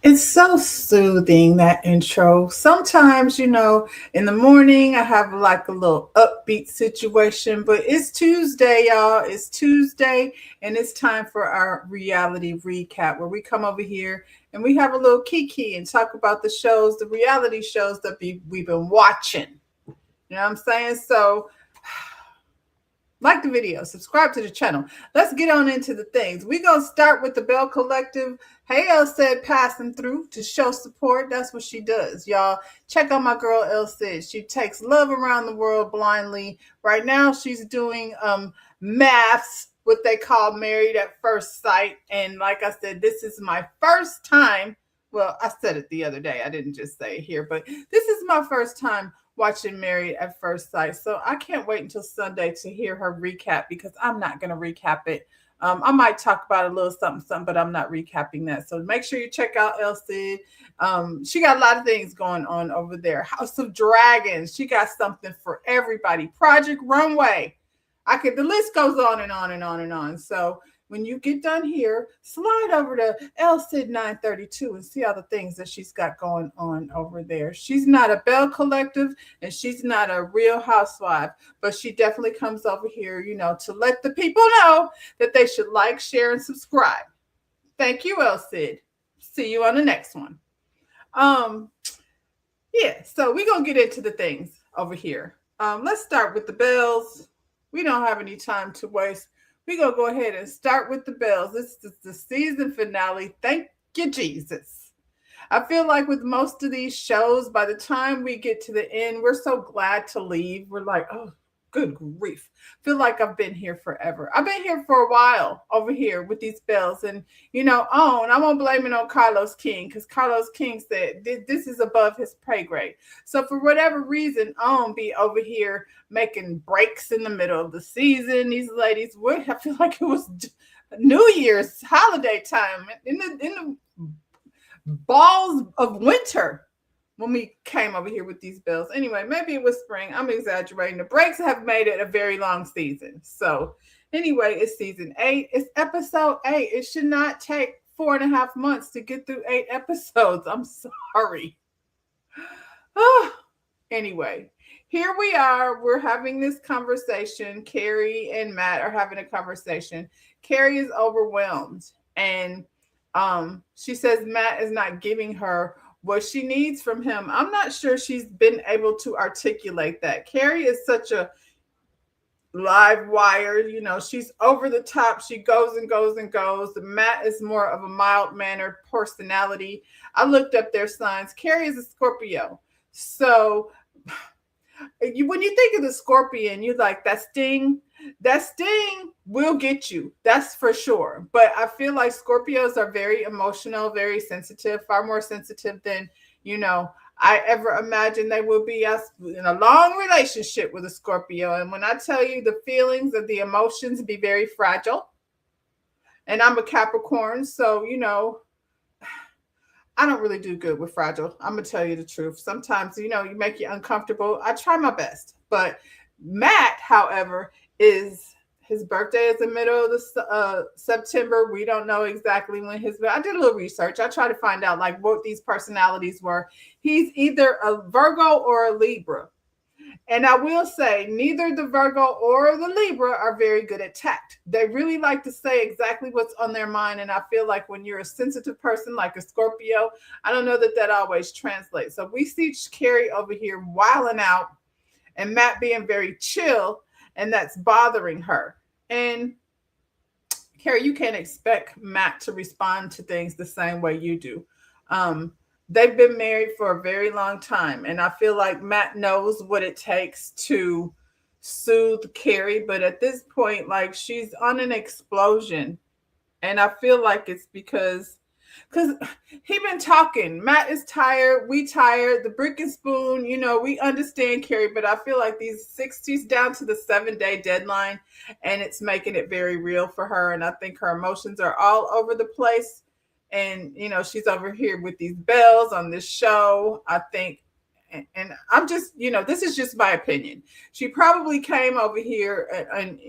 It's so soothing, that intro. Sometimes, in the morning, I have like a little upbeat situation, but it's Tuesday, y'all. It's Tuesday, and it's time for our reality recap where we come over here and we have a little kiki and talk about the shows, the reality shows that we've been watching. You know what I'm saying? So, like the video, subscribe to the channel. Let's get on into the things. We're going to start with the Bell Collective. Hey, El Sid passing through to show support. That's what she does, y'all. Check out my girl El Sid. She takes love around the world blindly. Right now, she's doing maths, what they call Married at First Sight. And like I said, this is my first time. Well, I said it the other day. I didn't just say it here, but this is my first time watching Married at First Sight. So I can't wait until Sunday to hear her recap because I'm not going to recap it. I might talk about a little something, but I'm not recapping that. So make sure you check out El Cid. She got a lot of things going on over there. House of Dragons. She got something for everybody. Project Runway. The list goes on and on and on and on. So when you get done here, slide over to LCID 932 and see all the things that she's got going on over there. She's not a Bell Collective and she's not a Real Housewife, but she definitely comes over here, to let the people know that they should like, share, and subscribe. Thank you, LCID. See you on the next one. So we're going to get into the things over here. Let's start with the bells. We don't have any time to waste. We're going to go ahead and start with the bells. This is the season finale. Thank you, Jesus. I feel like with most of these shows, by the time we get to the end, we're so glad to leave. We're like, oh, good grief. I feel like I've been here forever. I've been here for a while over here with these bells. And, I won't blame it on Carlos King because Carlos King said this is above his pay grade. So for whatever reason, On be over here making breaks in the middle of the season. These ladies I feel like it was New Year's holiday time in the balls of winter when we came over here with these bells. Anyway, maybe it was spring. I'm exaggerating. The breaks have made it a very long season. So anyway, it's season 8. It's episode 8. It should not take 4.5 months to get through 8 episodes. I'm sorry. Anyway, here we are. We're having this conversation. Carrie and Matt are having a conversation. Carrie is overwhelmed. And she says Matt is not giving her what she needs from him. I'm not sure she's been able to articulate that. Carrie is such a live wire, she's over the top. She goes and goes and goes. Matt is more of a mild-mannered personality. I looked up their signs. Carrie is a Scorpio. So when you think of the Scorpion, you like that sting will get you. That's for sure. But I feel like Scorpios are very emotional, very sensitive, far more sensitive than, I ever imagined they would be. In a long relationship with a Scorpio. And when I tell you the feelings and the emotions be very fragile, and I'm a Capricorn, so, I don't really do good with fragile. I'm going to tell you the truth. Sometimes, you make you uncomfortable. I try my best. But Matt, however, his birthday is the middle of September. We don't know exactly when I did a little research. I tried to find out like what these personalities were. He's either a Virgo or a Libra. And I will say neither the Virgo or the Libra are very good at tact. They really like to say exactly what's on their mind. And I feel like when you're a sensitive person like a Scorpio, I don't know that always translates. So we see Carrie over here wilding out and Matt being very chill, and that's bothering her. And Carrie, you can't expect Matt to respond to things the same way you do. They've been married for a very long time, and I feel like Matt knows what it takes to soothe Carrie, but at this point, like she's on an explosion. And I feel like it's because he been talking. Matt is tired. We tired. The brick and spoon, we understand Carrie, but I feel like she's down to the 7-day deadline and it's making it very real for her. And I think her emotions are all over the place. And, she's over here with these bells on this show. I think, and I'm just, this is just my opinion. She probably came over here and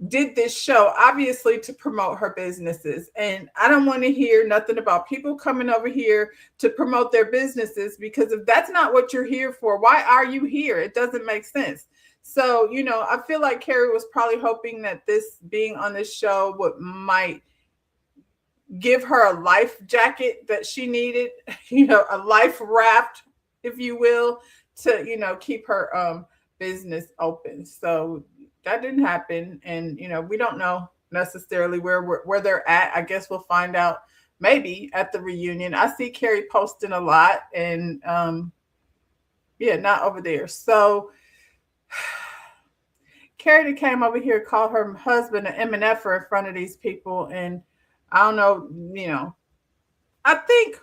did this show obviously to promote her businesses. And I don't want to hear nothing about people coming over here to promote their businesses, because if that's not what you're here for, why are you here? It doesn't make sense. So, I feel like Carrie was probably hoping that this being on this show might give her a life jacket that she needed, a life raft, if you will, to, keep her business open. So that didn't happen. And, we don't know necessarily where they're at. I guess we'll find out maybe at the reunion. I see Carrie posting a lot, and yeah, not over there. So Carrie came over here, called her husband an MNFer in front of these people. And I don't know, I think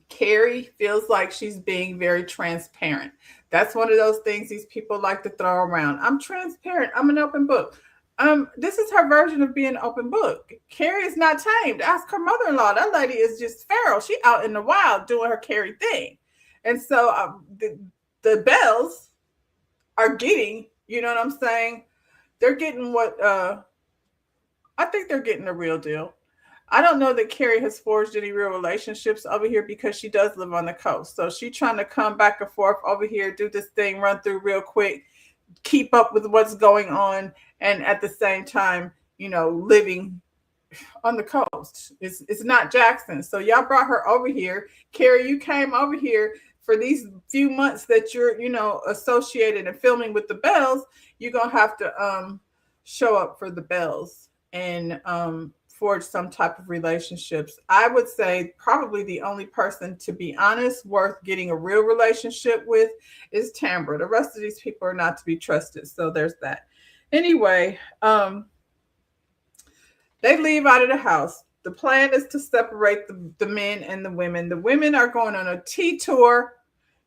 Carrie feels like she's being very transparent. That's one of those things these people like to throw around. I'm transparent. I'm an open book. This is her version of being an open book. Carrie is not tamed. Ask her mother-in-law. That lady is just feral. She out in the wild doing her Carrie thing. And so the Bells are getting, you know what I'm saying? They're getting what I think they're getting the real deal. I don't know that Carrie has forged any real relationships over here because she does live on the coast. So she's trying to come back and forth over here, do this thing, run through real quick, keep up with what's going on, and at the same time, living on the coast. It's not Jackson. So y'all brought her over here. Carrie, you came over here for these few months that you're, associated and filming with the Bells. You're gonna have to show up for the Bells and forge some type of relationships. I would say probably the only person, to be honest, worth getting a real relationship with is Tambra. The rest of these people are not to be trusted. So there's that. Anyway, they leave out of the house. The plan is to separate the men and the women. The women are going on a tea tour,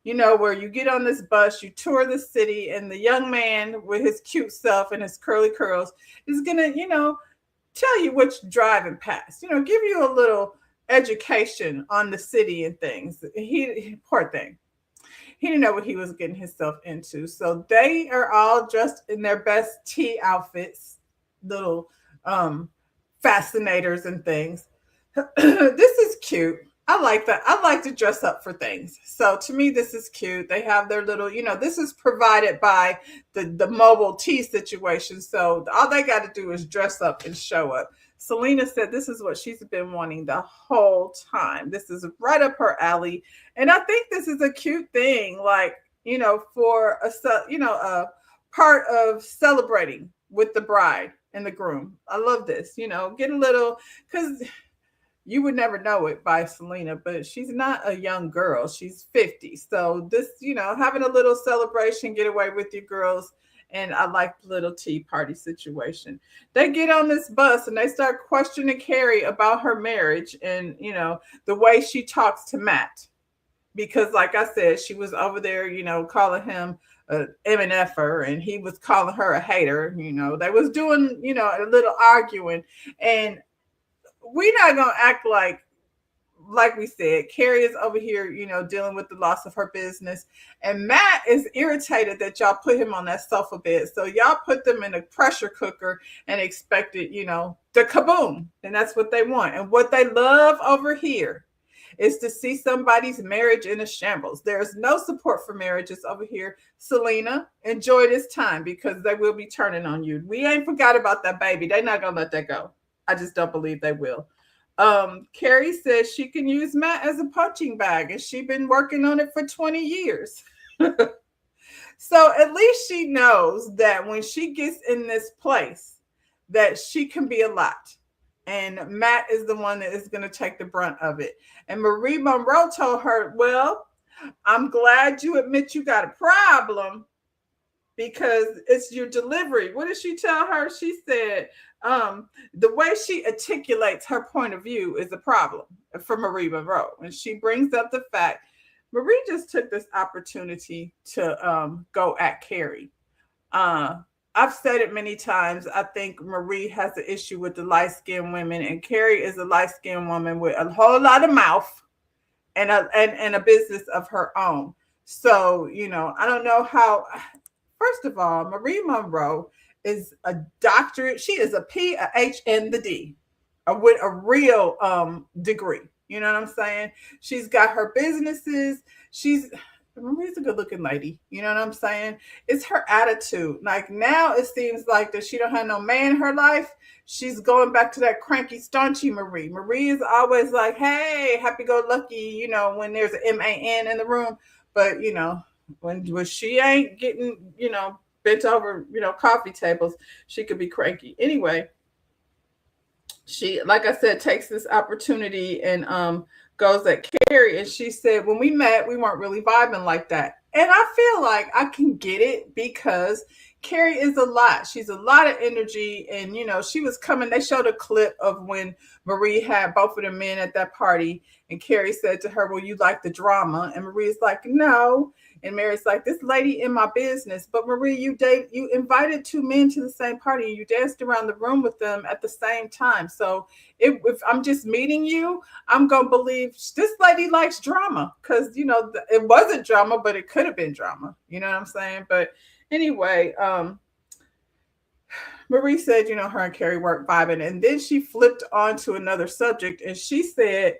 where you get on this bus, you tour the city, and the young man with his cute self and his curly curls is going to, tell you which driving past, give you a little education on the city and things. He poor thing. He didn't know what he was getting himself into. So they are all dressed in their best tea outfits, little fascinators and things. This is cute. I like that. I like to dress up for things. So to me, this is cute. They have their little, this is provided by the mobile tea situation. So all they got to do is dress up and show up. Selena said this is what she's been wanting the whole time. This is right up her alley. And I think this is a cute thing, like, for a part of celebrating with the bride and the groom. I love this, get a little, because you would never know it by Selena, but she's not a young girl. She's 50. So this, having a little celebration, get away with your girls. And I like the little tea party situation. They get on this bus and they start questioning Carrie about her marriage and, the way she talks to Matt. Because like I said, she was over there, calling him a MNFer and he was calling her a hater. They was doing, a little arguing. And we're not going to act like we said, Carrie is over here, dealing with the loss of her business. And Matt is irritated that y'all put him on that sofa bed. So y'all put them in a pressure cooker and expected, the kaboom. And that's what they want. And what they love over here is to see somebody's marriage in a shambles. There's no support for marriages over here. Selena, enjoy this time because they will be turning on you. We ain't forgot about that baby. They're not going to let that go. I just don't believe they will. Carrie says she can use Matt as a punching bag and she's been working on it for 20 years. So at least she knows that when she gets in this place that she can be a lot. And Matt is the one that is going to take the brunt of it. And Marie Monroe told her, well, I'm glad you admit you got a problem because it's your delivery. What did she tell her? She said, the way she articulates her point of view is a problem for Marie Monroe. And she brings up the fact, Marie just took this opportunity to go at Carrie. I've said it many times. I think Marie has an issue with the light-skinned women, and Carrie is a light-skinned woman with a whole lot of mouth and a business of her own. So, I don't know how. First of all, Marie Monroe is a doctorate. She is a P, a H, and the D, with a real degree. You know what I'm saying? She's got her businesses. Marie's a good looking lady. You know what I'm saying? It's her attitude. Like now it seems like that she don't have no man in her life. She's going back to that cranky, staunchy Marie. Marie is always like, hey, happy go lucky, when there's an MAN in the room. But, when she ain't getting, bent over, coffee tables, she could be cranky. Anyway, she, like I said, takes this opportunity and goes at Carrie, and she said, when we met, we weren't really vibing like that. And I feel like I can get it because Carrie is a lot. She's a lot of energy. And, she was coming. They showed a clip of when Marie had both of the men at that party. And Carrie said to her, well, you like the drama? And Marie's like, no. And Mary's like, this lady in my business. But Marie, you invited two men to the same party. And you danced around the room with them at the same time. So if I'm just meeting you, I'm going to believe this lady likes drama. Because, it wasn't drama, but it could have been drama. You know what I'm saying? But anyway, Marie said, her and Carrie weren't vibing. And then she flipped on to another subject. And she said,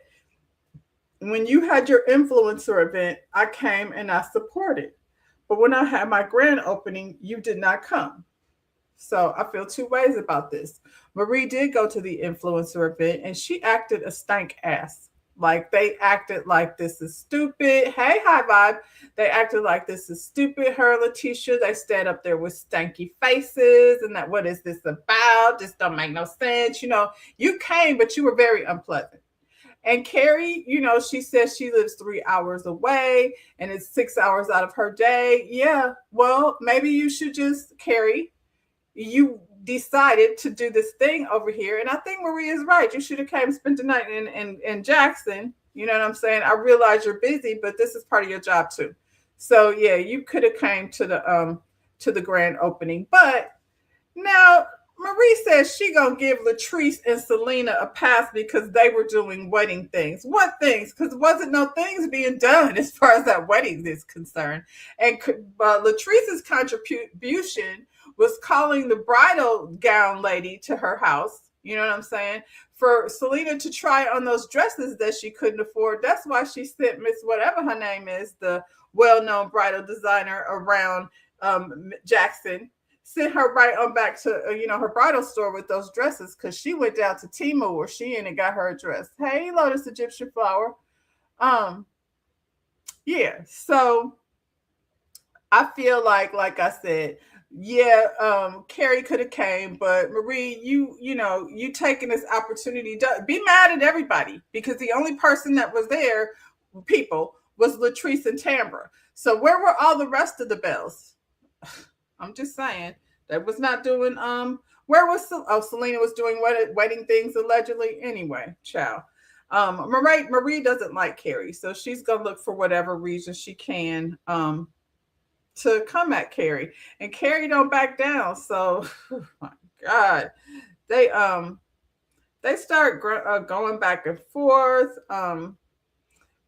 when you had your influencer event, I came and I supported. But when I had my grand opening, you did not come. So I feel two ways about this. Marie did go to the influencer event and she acted a stank ass. Like they acted like this is stupid. Hey, high vibe. They acted like this is stupid. Her and Letitia, they stand up there with stanky faces and that, what is this about? This don't make no sense. You came, but you were very unpleasant. And Carrie, she says she lives 3 hours away and it's 6 hours out of her day. Yeah, well, maybe you should just, Carrie, you decided to do this thing over here. And I think Marie is right. You should have came and spent the night in Jackson. You know what I'm saying? I realize you're busy, but this is part of your job too. So yeah, you could have came to the grand opening. But now Marie says she gonna give Latrice and Selena a pass because they were doing wedding things. What things? Because wasn't no things being done as far as that wedding is concerned. And Latrice's contribution was calling the bridal gown lady to her house. You know what I'm saying? For Selena to try on those dresses that she couldn't afford. That's why she sent Miss whatever her name is, the well-known bridal designer around Jackson, sent her right on back to her bridal store with those dresses because she went down to Temu where she in and got her dress. Hey, Lotus Egyptian Flower. Yeah. So I feel like I said, yeah, Carrie could have came, but Marie, you taking this opportunity to be mad at everybody because the only person that was there, people, was Latrice and Tambra. So where were all the rest of the bells? I'm just saying that was not doing. Where was Selena was doing wedding things allegedly anyway. Ciao. Marie doesn't like Carrie, so she's gonna look for whatever reason she can to come at Carrie, and Carrie don't back down. So, oh my God, they start going back and forth.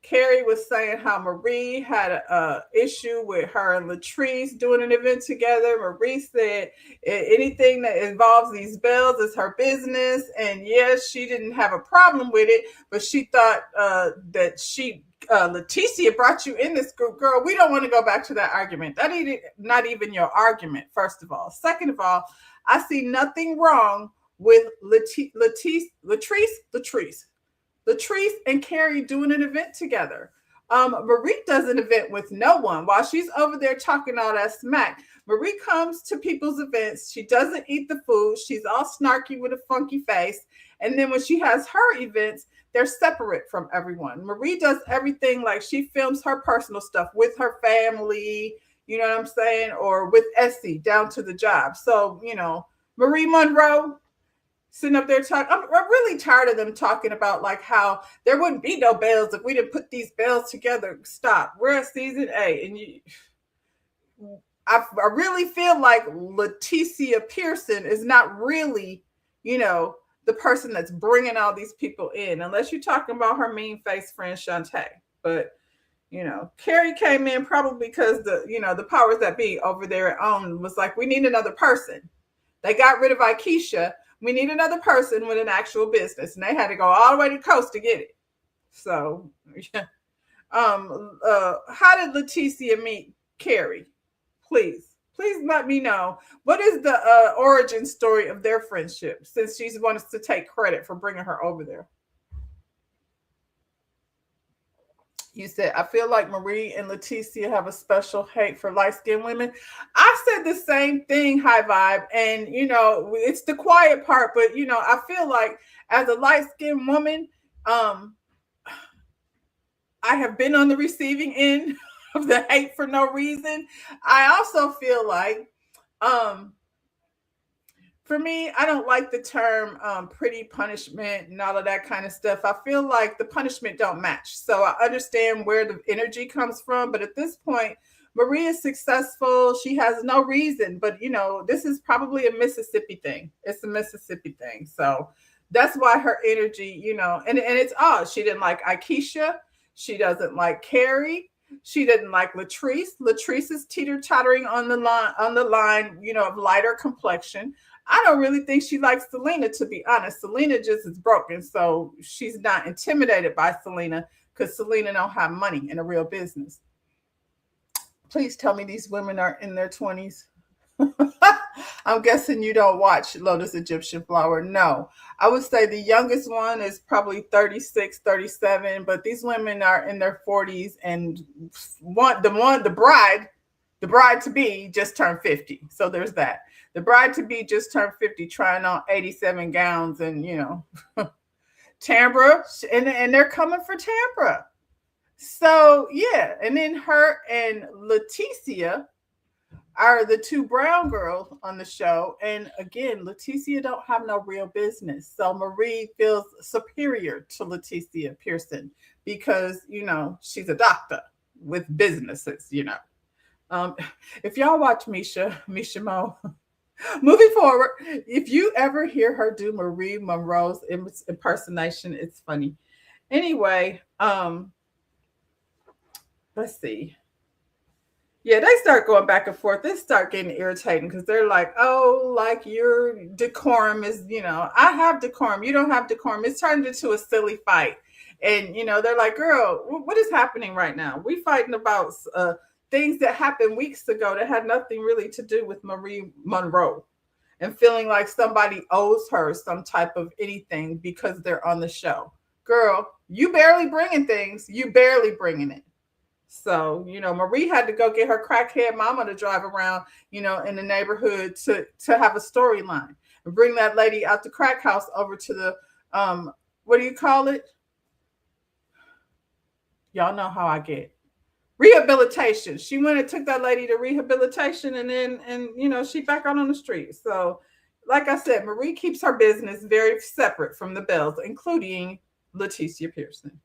Carrie was saying how Marie had an issue with her and Latrice doing an event together. Marie said anything that involves these bells is her business. And yes, she didn't have a problem with it, but she thought that Leticia brought you in this group. Girl, we don't want to go back to that argument. That ain't not even your argument, first of all. Second of all, I see nothing wrong with Latrice and Carrie doing an event together. Marie does an event with no one while she's over there talking all that smack. Marie comes to people's events. She doesn't eat the food. She's all snarky with a funky face. And then when she has her events, they're separate from everyone. Marie does everything, like she films her personal stuff with her family, you know what I'm saying? Or with Essie down to the job. So, Marie Monroe, sitting up there talking. I'm really tired of them talking about like how there wouldn't be no bells if we didn't put these bells together. Stop. We're at season 8, and I really feel like Leticia Pearson is not really, the person that's bringing all these people in, unless you're talking about her mean face friend Shantae. But Carrie came in probably because the powers that be over there at OWN was like, we need another person. They got rid of Ikesha. We need another person with an actual business. And they had to go all the way to the coast to get it. So, yeah. How did Leticia meet Carrie? Please let me know. What is the origin story of their friendship, since she wants to take credit for bringing her over there? You said, I feel like Marie and Leticia have a special hate for light skinned women. I said the same thing, High Vibe. And, it's the quiet part, but, I feel like as a light skinned woman, um, I have been on the receiving end of the hate for no reason. I also feel like, um, for me, I don't like the term pretty punishment and all of that kind of stuff. I feel like the punishment don't match. So I understand where the energy comes from. But at this point, Marie is successful. She has no reason. But, this is probably a Mississippi thing. It's a Mississippi thing. So that's why her energy, and it's odd. She didn't like Ikesha. She doesn't like Carrie. She didn't like Latrice. Latrice is teeter-tottering on the line, of lighter complexion. I don't really think she likes Selena, to be honest. Selena just is broken, so she's not intimidated by Selena because Selena don't have money in a real business. Please tell me these women are in their 20s. I'm guessing you don't watch Lotus Egyptian Flower. No, I would say the youngest one is probably 36, 37, but these women are in their 40s, and the bride to be just turned 50. So there's that. The bride to be just turned 50, trying on 87 gowns, and Tambra, and they're coming for Tambra. So yeah, and then her and Leticia are the two brown girls on the show. And again, Leticia don't have no real business. So Marie feels superior to Leticia Pearson because, she's a doctor with businesses. If y'all watch Misha Mo, moving forward, if you ever hear her do Marie Monroe's impersonation, it's funny. Anyway, let's see. Yeah, they start going back and forth. They start getting irritating because they're like, oh, like your decorum is, I have decorum. You don't have decorum. It's turned into a silly fight. And, they're like, girl, what is happening right now? We fighting about things that happened weeks ago that had nothing really to do with Marie Monroe, and feeling like somebody owes her some type of anything because they're on the show. Girl, you barely bringing things. You barely bringing it. So, Marie had to go get her crackhead mama to drive around, in the neighborhood to have a storyline and bring that lady out the crack house over to the, what do you call it? Y'all know how I get. Rehabilitation. She went and took that lady to rehabilitation, and then, she back out on the street. So, like I said, Marie keeps her business very separate from the Bells, including Leticia Pearson.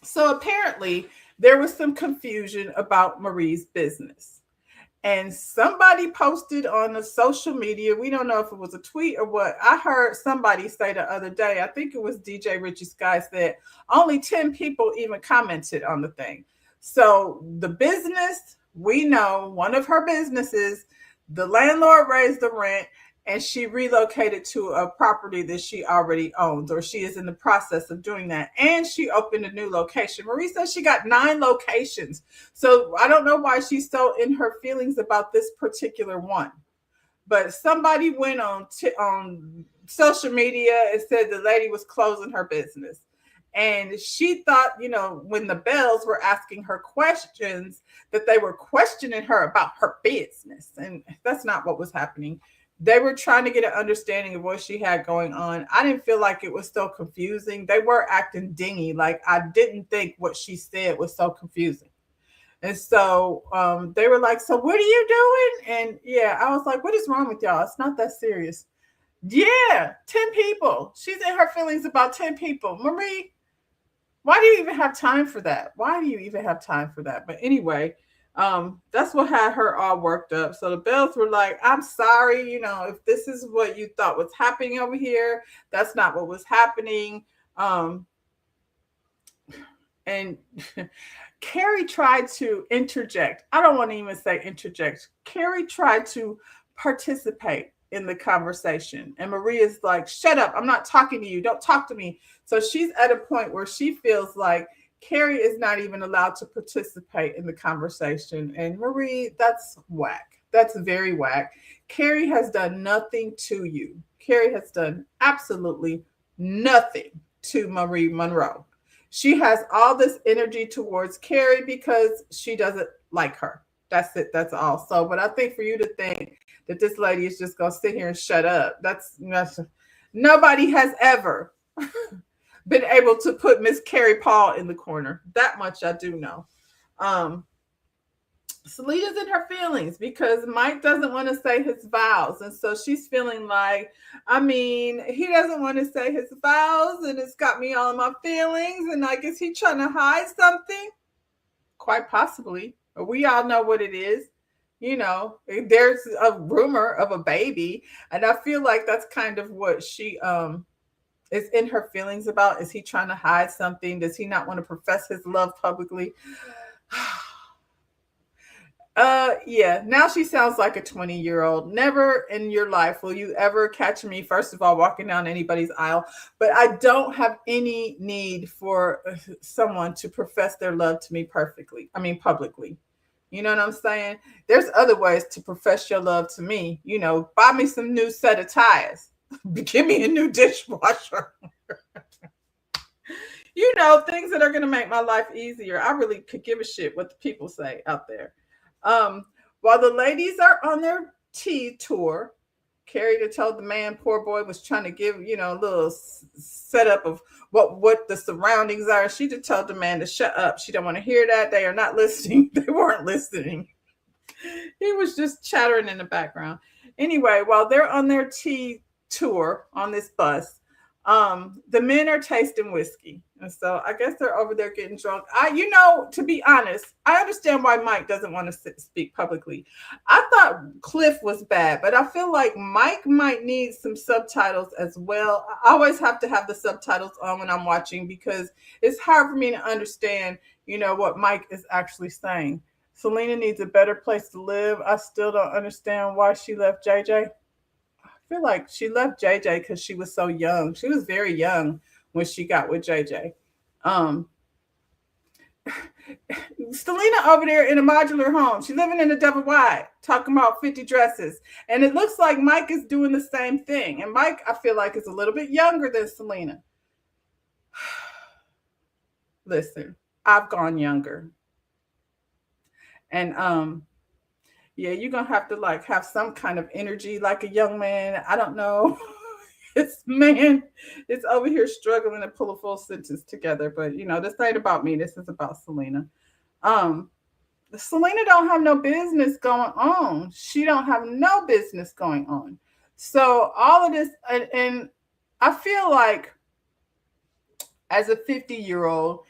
So apparently there was some confusion about Marie's business. And somebody posted on the social media, we don't know if it was a tweet or what. I heard somebody say the other day, I think it was DJ Richie Sky, said only 10 people even commented on the thing. So the business, we know one of her businesses, the landlord raised the rent, and she relocated to a property that she already owns, or she is in the process of doing that. And she opened a new location. Marie says she got 9 locations. So I don't know why she's so in her feelings about this particular one. But somebody went on social media and said the lady was closing her business. And she thought, when the Bells were asking her questions, that they were questioning her about her business. And that's not what was happening. They were trying to get an understanding of what she had going on. I didn't feel like it was so confusing. They were acting dingy. Like, I didn't think what she said was so confusing. And so they were like, so what are you doing? And yeah, I was like, what is wrong with y'all? It's not that serious. Yeah, 10 people. She's in her feelings about 10 people. Marie, why do you even have time for that? Why do you even have time for that? But anyway, that's what had her all worked up. So the Bells were like, I'm sorry, if this is what you thought was happening over here, that's not what was happening. And Carrie tried to interject. I don't want to even say interject. Carrie tried to participate in the conversation. And Maria's like, shut up. I'm not talking to you. Don't talk to me. So she's at a point where she feels like Carrie is not even allowed to participate in the conversation. And Marie, that's whack. That's very whack. Carrie has done nothing to you. Carrie has done absolutely nothing to Marie Monroe. She has all this energy towards Carrie because she doesn't like her. That's it. That's all. So, but I think for you to think that this lady is just gonna sit here and shut up, that's nobody has ever been able to put Miss Carrie Paul in the corner. That much I do know. Um, Selena's in her feelings because Mike doesn't want to say his vows. And so she's feeling like, I mean, he doesn't want to say his vows and it's got me all in my feelings. And like, is he trying to hide something? Quite possibly. We all know what it is. You know, there's a rumor of a baby. And I feel like that's kind of what she is in her feelings about. Is he trying to hide something? Does he not want to profess his love publicly? Yeah, now she sounds like a 20-year-old. Never in your life will you ever catch me, first of all, walking down anybody's aisle. But I don't have any need for someone to profess their love to me publicly. You know what I'm saying? There's other ways to profess your love to me. You know, buy me some new set of tires. Give me a new dishwasher. You know, things that are going to make my life easier. I really could give a shit what the people say out there. Um, while the ladies are on their tea tour, Carrie told the man, poor boy, was trying to give, a little setup of what the surroundings are. She just told the man to shut up. She don't want to hear that. They are not listening. They weren't listening. He was just chattering in the background. Anyway, while they're on their tea tour on this bus, the men are tasting whiskey. And so I guess they're over there getting drunk. To be honest, I understand why Mike doesn't want to speak publicly. I thought Cliff was bad, but I feel like Mike might need some subtitles as well. I always have to have the subtitles on when I'm watching because it's hard for me to understand, what Mike is actually saying. Selena needs a better place to live. I still don't understand why she left JJ. I feel like she left JJ because she was so young. She was very young when she got with JJ. Um, Selena over there in a modular home. She's living in a double wide, talking about 50 dresses. And it looks like Mike is doing the same thing. And Mike, I feel like, is a little bit younger than Selena. Listen, I've gone younger. And yeah, you're gonna have to like have some kind of energy like a young man. I don't know. This man is over here struggling to pull a full sentence together. But this ain't about me. This is about Selena. Um, Selena don't have no business going on. She don't have no business going on. So all of this, and I feel like as a 50-year-old,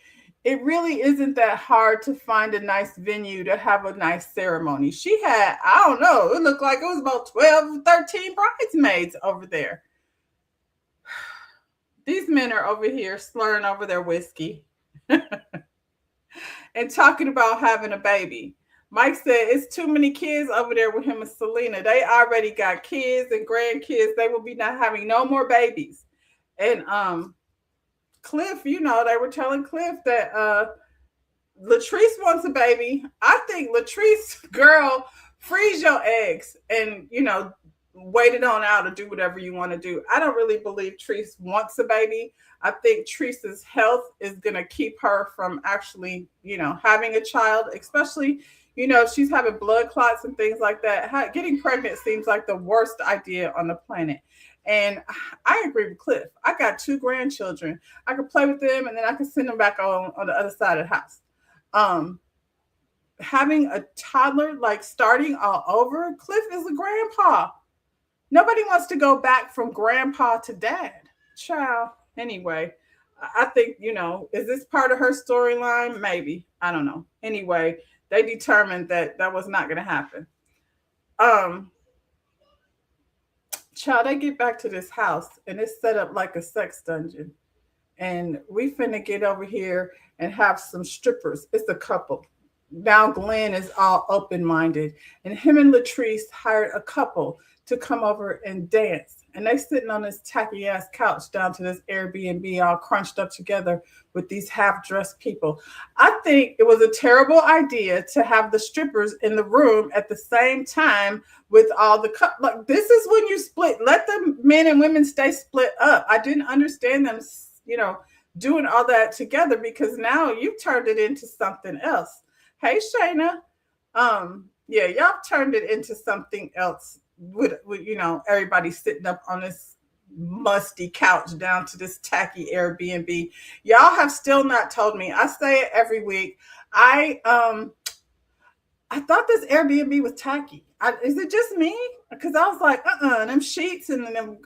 it really isn't that hard to find a nice venue to have a nice ceremony. She had, I don't know, it looked like it was about 12, 13 bridesmaids over there. These men are over here slurring over their whiskey and talking about having a baby. Mike said it's too many kids over there with him and Selena. They already got kids and grandkids. They will be not having no more babies. And Cliff, they were telling Cliff that Latrice wants a baby. I think Latrice, girl, freeze your eggs and, wait it on out or do whatever you want to do. I don't really believe Treese wants a baby. I think Treese's health is going to keep her from actually, having a child, especially, if she's having blood clots and things like that. Getting pregnant seems like the worst idea on the planet. And I agree with Cliff. I got 2 grandchildren. I could play with them and then I could send them back on the other side of the house. Having a toddler, like starting all over, Cliff is a grandpa. Nobody wants to go back from grandpa to dad. Child. Anyway, I think, is this part of her storyline? Maybe. I don't know. Anyway, they determined that was not going to happen. Child, they get back to this house and it's set up like a sex dungeon. and we finna get over here and have some strippers. It's a couple. Now Glenn is all open-minded, and him and Latrice hired a couple to come over and dance. And they sitting on this tacky ass couch down to this Airbnb, all crunched up together with these half-dressed people. I think it was a terrible idea to have the strippers in the room at the same time with all the like. This is when you split. Let the men and women stay split up. I didn't understand them, you know, doing all that together, because now you've turned it into something else. Hey, Shayna. Yeah, y'all turned it into something else with everybody sitting up on this musty couch down to this tacky Airbnb. Y'all have still not told me. I say it every week. I thought this Airbnb was tacky. Is it just me? Because I was like, them sheets and them,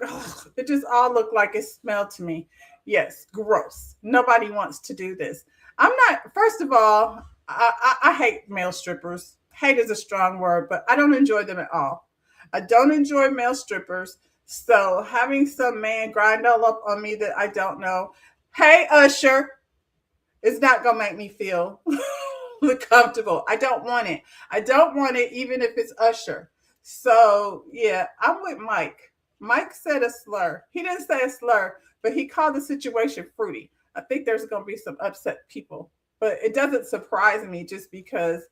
it just all looked like it smelled to me. Yes, gross. Nobody wants to do this. I'm not, first of all, I hate male strippers. Hate is a strong word, but I don't enjoy them at all. I don't enjoy male strippers. So having some man grind all up on me that I don't know, hey, Usher, it's not going to make me feel comfortable. I don't want it. I don't want it, even if it's Usher. So yeah, I'm with Mike. Mike said a slur. He didn't say a slur, but he called the situation fruity. I think there's going to be some upset people, but it doesn't surprise me just because,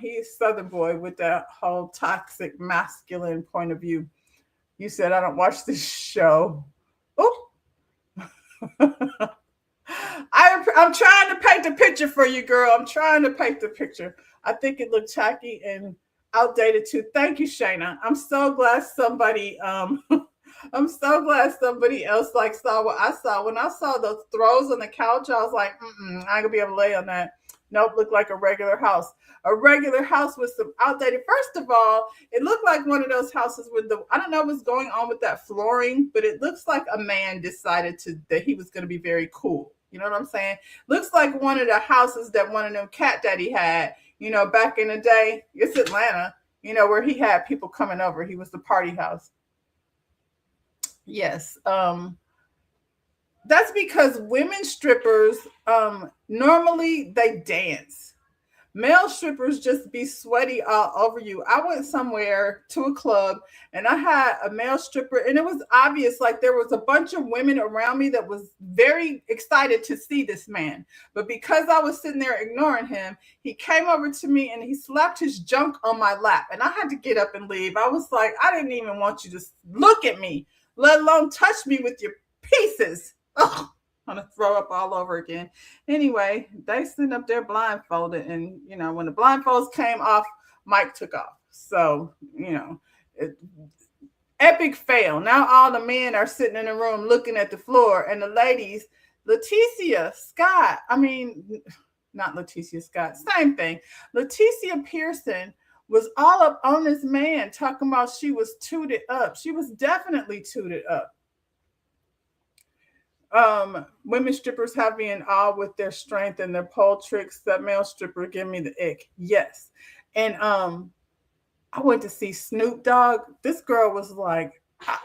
he's Southern boy with that whole toxic masculine point of view. You said, I don't watch this show. Oh, I'm trying to paint the picture for you, girl. I'm trying to paint the picture. I think it looked tacky and outdated too. Thank you, Shayna. I'm so glad somebody I'm so glad somebody else saw what I saw. When I saw those throws on the couch, I was like, I ain't gonna be able to lay on that. Nope, looked like a regular house. A regular house with some outdated. First of all, it looked like one of those houses with I don't know what's going on with that flooring, but it looks like a man decided that he was going to be very cool. You know what I'm saying? Looks like one of the houses that one of them cat daddy had, back in the day. It's Atlanta, where he had people coming over. He was the party house. Yes. That's because women strippers, normally they dance. Male strippers just be sweaty all over you. I went somewhere to a club and I had a male stripper, and it was obvious, like there was a bunch of women around me that was very excited to see this man. But because I was sitting there ignoring him, he came over to me and he slapped his junk on my lap, and I had to get up and leave. I was like, I didn't even want you to look at me, let alone touch me with your pieces. Ugh. I'm gonna throw up all over again. Anyway, they sitting up there blindfolded, and when the blindfolds came off, Mike took off. So epic fail. Now all the men are sitting in the room looking at the floor, and the ladies, Leticia Scott. I mean, not Leticia Scott. Same thing. Leticia Pearson was all up on this man talking about she was tooted up. She was definitely tooted up. Women strippers have me in awe with their strength and their pole tricks. That male stripper give me the ick. Yes. And I went to see Snoop Dogg. This girl was like,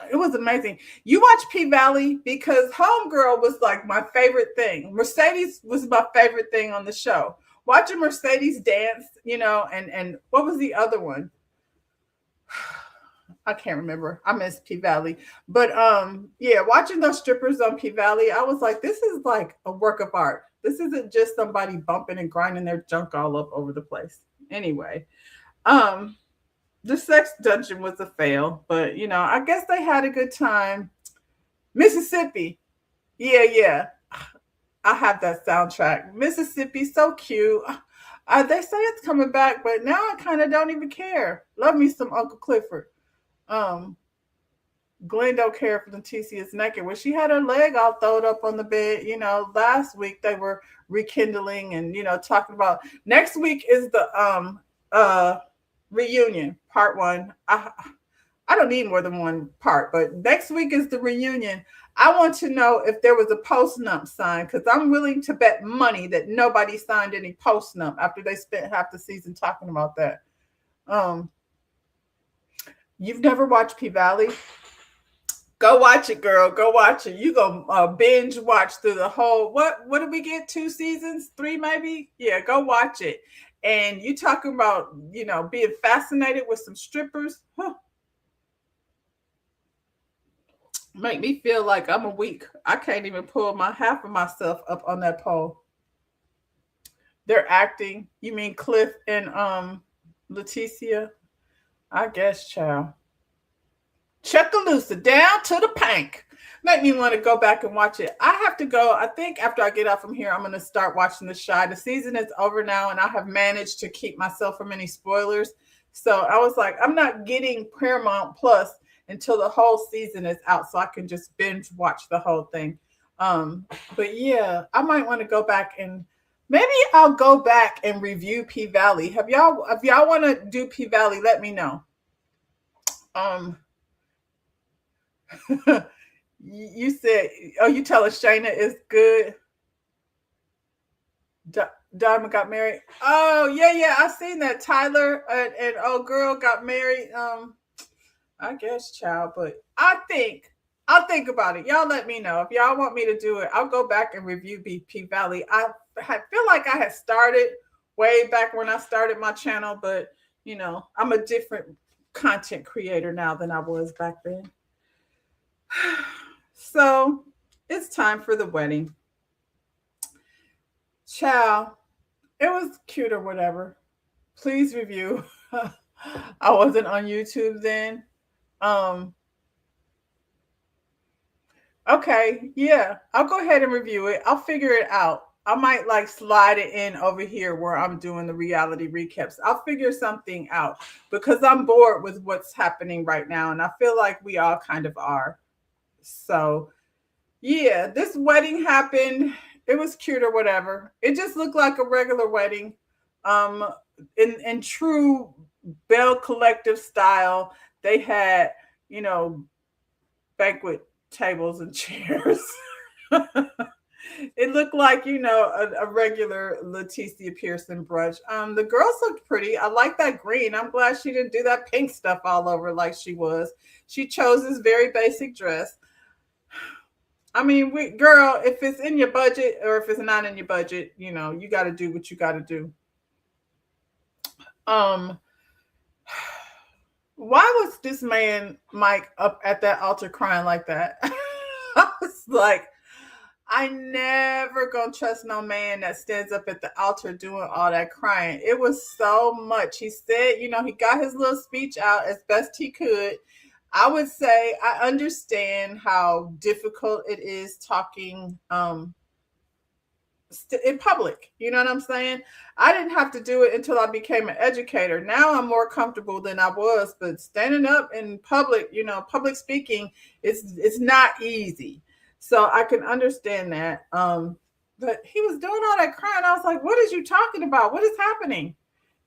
it was amazing. You watch P-Valley? Because Homegirl was like my favorite thing. Mercedes was my favorite thing on the show. Watching Mercedes dance, and what was the other one? I can't remember. I miss P-Valley. But yeah, watching those strippers on P-Valley, I was like, this is like a work of art. This isn't just somebody bumping and grinding their junk all up over the place. Anyway, the sex dungeon was a fail, but I guess they had a good time. Mississippi. Yeah. I have that soundtrack. Mississippi, so cute. They say it's coming back, but now I kind of don't even care. Love me some Uncle Clifford. Glenn don't care if Leticia is naked. Well, she had her leg all thrown up on the bed. Last week they were rekindling and talking about next week is the reunion part 1. I don't need more than one part, but next week is the reunion. I want to know if there was a post-nup signed, because I'm willing to bet money that nobody signed any post-nup after they spent half the season talking about that. You've never watched P-Valley? Go watch it, girl. Go watch it. You go binge watch through the whole. What did we get? 2 seasons, 3 maybe? Yeah, go watch it. And you talking about being fascinated with some strippers? Huh, make me feel like I'm a weak. I can't even pull my half of myself up on that pole. They're acting. You mean Cliff and Leticia? I guess, child. Chuckaloosa down to the pank. Make me want to go back and watch it. I have to go. I think after I get out from here, I'm going to start watching The Chi. The season is over now, and I have managed to keep myself from any spoilers. So I was like, I'm not getting Paramount Plus until the whole season is out, so I can just binge watch the whole thing. But yeah, I might want to go back and maybe I'll go back and review P Valley. Have y'all? If y'all want to do P Valley, let me know. Um, you said, oh, you tell us Shayna is good. Diamond got married. Oh, yeah. I seen that. Tyler and old girl got married. I guess, child, but I'll think about it. Y'all let me know if y'all want me to do it. I'll go back and review BP Valley. Feel like I had started way back when I started my channel, but I'm a different content creator now than I was back then. So it's time for the wedding. Ciao. It was cute or whatever. Please review. I wasn't on YouTube then. Um, okay, yeah. I'll go ahead and review it. I'll figure it out. I might like slide it in over here where I'm doing the reality recaps. I'll figure something out because I'm bored with what's happening right now. And I feel like we all kind of are. So yeah, this wedding happened. It was cute or whatever. It just looked like a regular wedding. Um, in true Bell Collective style, they had, you know, banquet tables and chairs. It looked like, a regular Leticia Pearson brunch. The girls looked pretty. I like that green. I'm glad she didn't do that pink stuff all over like she was. She chose this very basic dress. I mean, girl, if it's in your budget or if it's not in your budget, you got to do what you got to do. Um, why was this man Mike up at that altar crying like that? I was like, I never gonna trust no man that stands up at the altar doing all that crying. It was so much. He said, he got his little speech out as best he could. I would say I understand how difficult it is talking in public. You know what I'm saying? I didn't have to do it until I became an educator. Now I'm more comfortable than I was, but standing up in public, public speaking, it's not easy. So I can understand that. But he was doing all that crying. I was like, what is you talking about? What is happening?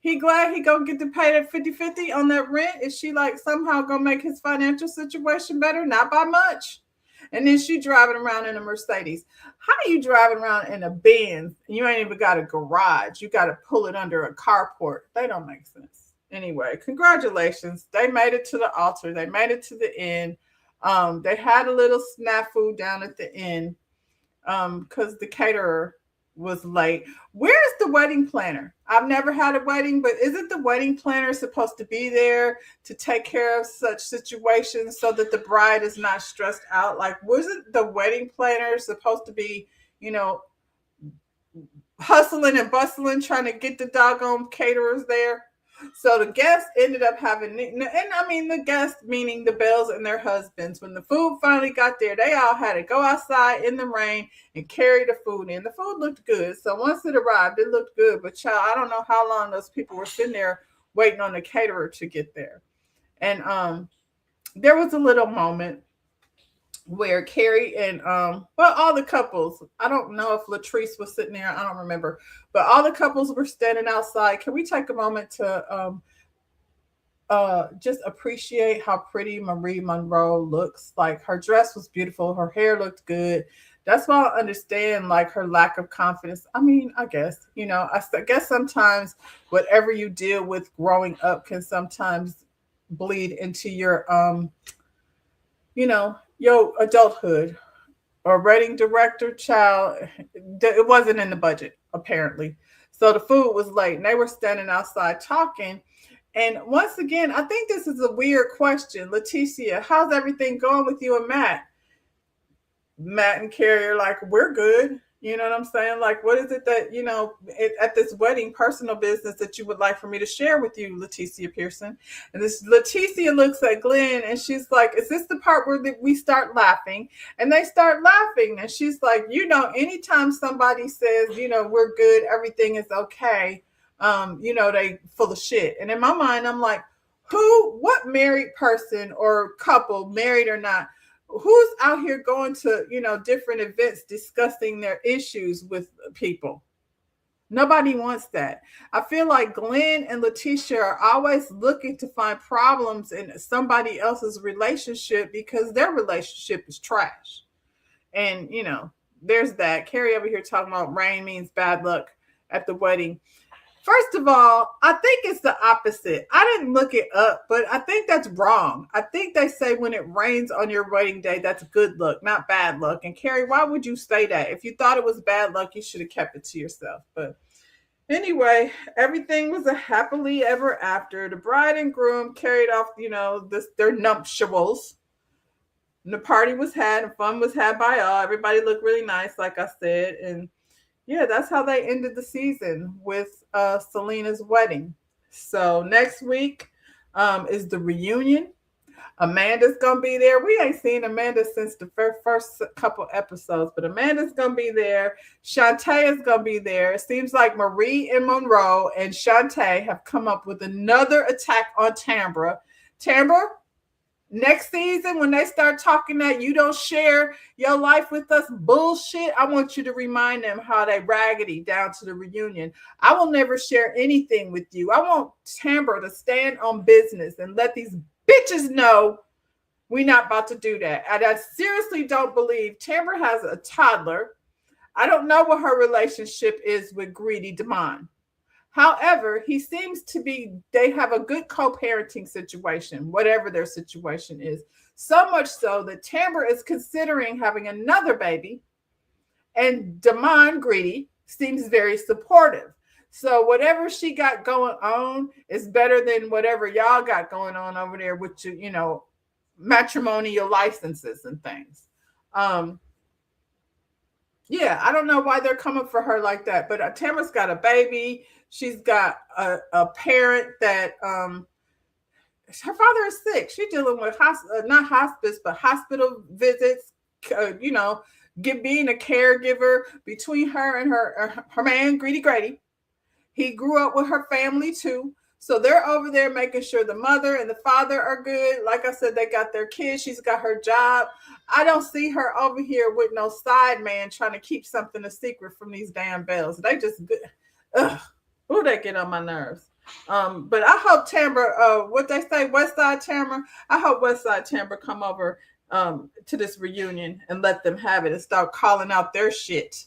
He glad he gonna get to pay that 50-50 on that rent. Is she like somehow gonna make his financial situation better? Not by much. And then she driving around in a Mercedes. How are you driving around in a Benz and you ain't even got a garage? You got to pull it under a carport. They don't make sense. Anyway, congratulations. They made it to the altar. They made it to the end. They had a little snafu down at the end because the caterer was late. Where's the wedding planner? I've never had a wedding, but isn't the wedding planner supposed to be there to take care of such situations so that the bride is not stressed out? Like, wasn't the wedding planner supposed to be, hustling and bustling trying to get the doggone caterers there? So the guests ended up having, and I mean the guests meaning the Bells and their husbands. When the food finally got there, they all had to go outside in the rain and carry the food in. The food looked good, so once it arrived, it looked good. But child, I don't know how long those people were sitting there waiting on the caterer to get there. And there was a little moment where Carrie and all the couples, I don't know if Latrice was sitting there, I don't remember, but all the couples were standing outside. Can we take a moment to just appreciate how pretty Marie Monroe looks? Like, her dress was beautiful, her hair looked good. That's why I understand like her lack of confidence. I mean, I guess, I guess sometimes whatever you deal with growing up can sometimes bleed into your your adulthood or wedding director, child, it wasn't in the budget, apparently. So the food was late and they were standing outside talking. And once again, I think this is a weird question. Leticia, how's everything going with you and Matt? Matt and Carrie are like, we're good. You know what I'm saying? Like, what is it that, at this wedding, personal business that you would like for me to share with you, Leticia Pearson? And this Leticia looks at Glenn and she's like, is this the part where we start laughing? And they start laughing. And she's like, anytime somebody says, we're good, everything is okay, they full of shit. And in my mind, I'm like, what married person or couple, married or not, who's out here going to different events discussing their issues with people? Nobody wants that. I feel like Glenn and Leticia are always looking to find problems in somebody else's relationship because their relationship is trash. And there's that. Carrie over here talking about rain means bad luck at the wedding. First of all, I think it's the opposite. I didn't look it up, but I think that's wrong. I think they say when it rains on your wedding day, that's good luck, not bad luck. And Carrie, why would you say that? If you thought it was bad luck, you should have kept it to yourself. But anyway, everything was a happily ever after. The bride and groom carried off, their nuptials. And the party was had and fun was had by all. Everybody looked really nice, like I said. And yeah, that's how they ended the season with Selena's wedding. So next week is the reunion. Amanda's gonna be there. We ain't seen Amanda since the first couple episodes, but Amanda's gonna be there. Shantae is gonna be there. It seems like Marie and Monroe and Shantae have come up with another attack on Tambra. Tambra, next season, when they start talking that you don't share your life with us bullshit, I want you to remind them how they raggedy down to the reunion. I will never share anything with you. I want Tambra to stand on business and let these bitches know we're not about to do that. And I seriously don't believe Tambra has a toddler. I don't know what her relationship is with Greedy Damon. However, he seems to be, they have a good co-parenting situation, whatever their situation is. So much so that Tambra is considering having another baby, and Damon Greedy seems very supportive. So whatever she got going on is better than whatever y'all got going on over there with your, matrimonial licenses and things. Yeah, I don't know why they're coming for her like that, but Tamara's got a baby. She's got a parent that her father is sick. She's dealing with not hospice, but hospital visits. Being a caregiver between her and her man, Greedy Grady. He grew up with her family too. So they're over there making sure the mother and the father are good. Like I said, they got their kids. She's got her job. I don't see her over here with no side man trying to keep something a secret from these damn bells. They just, they get on my nerves. But I hope Tambra, what they say, West Side Tambra, I hope West Side Tambra come over to this reunion and let them have it and start calling out their shit.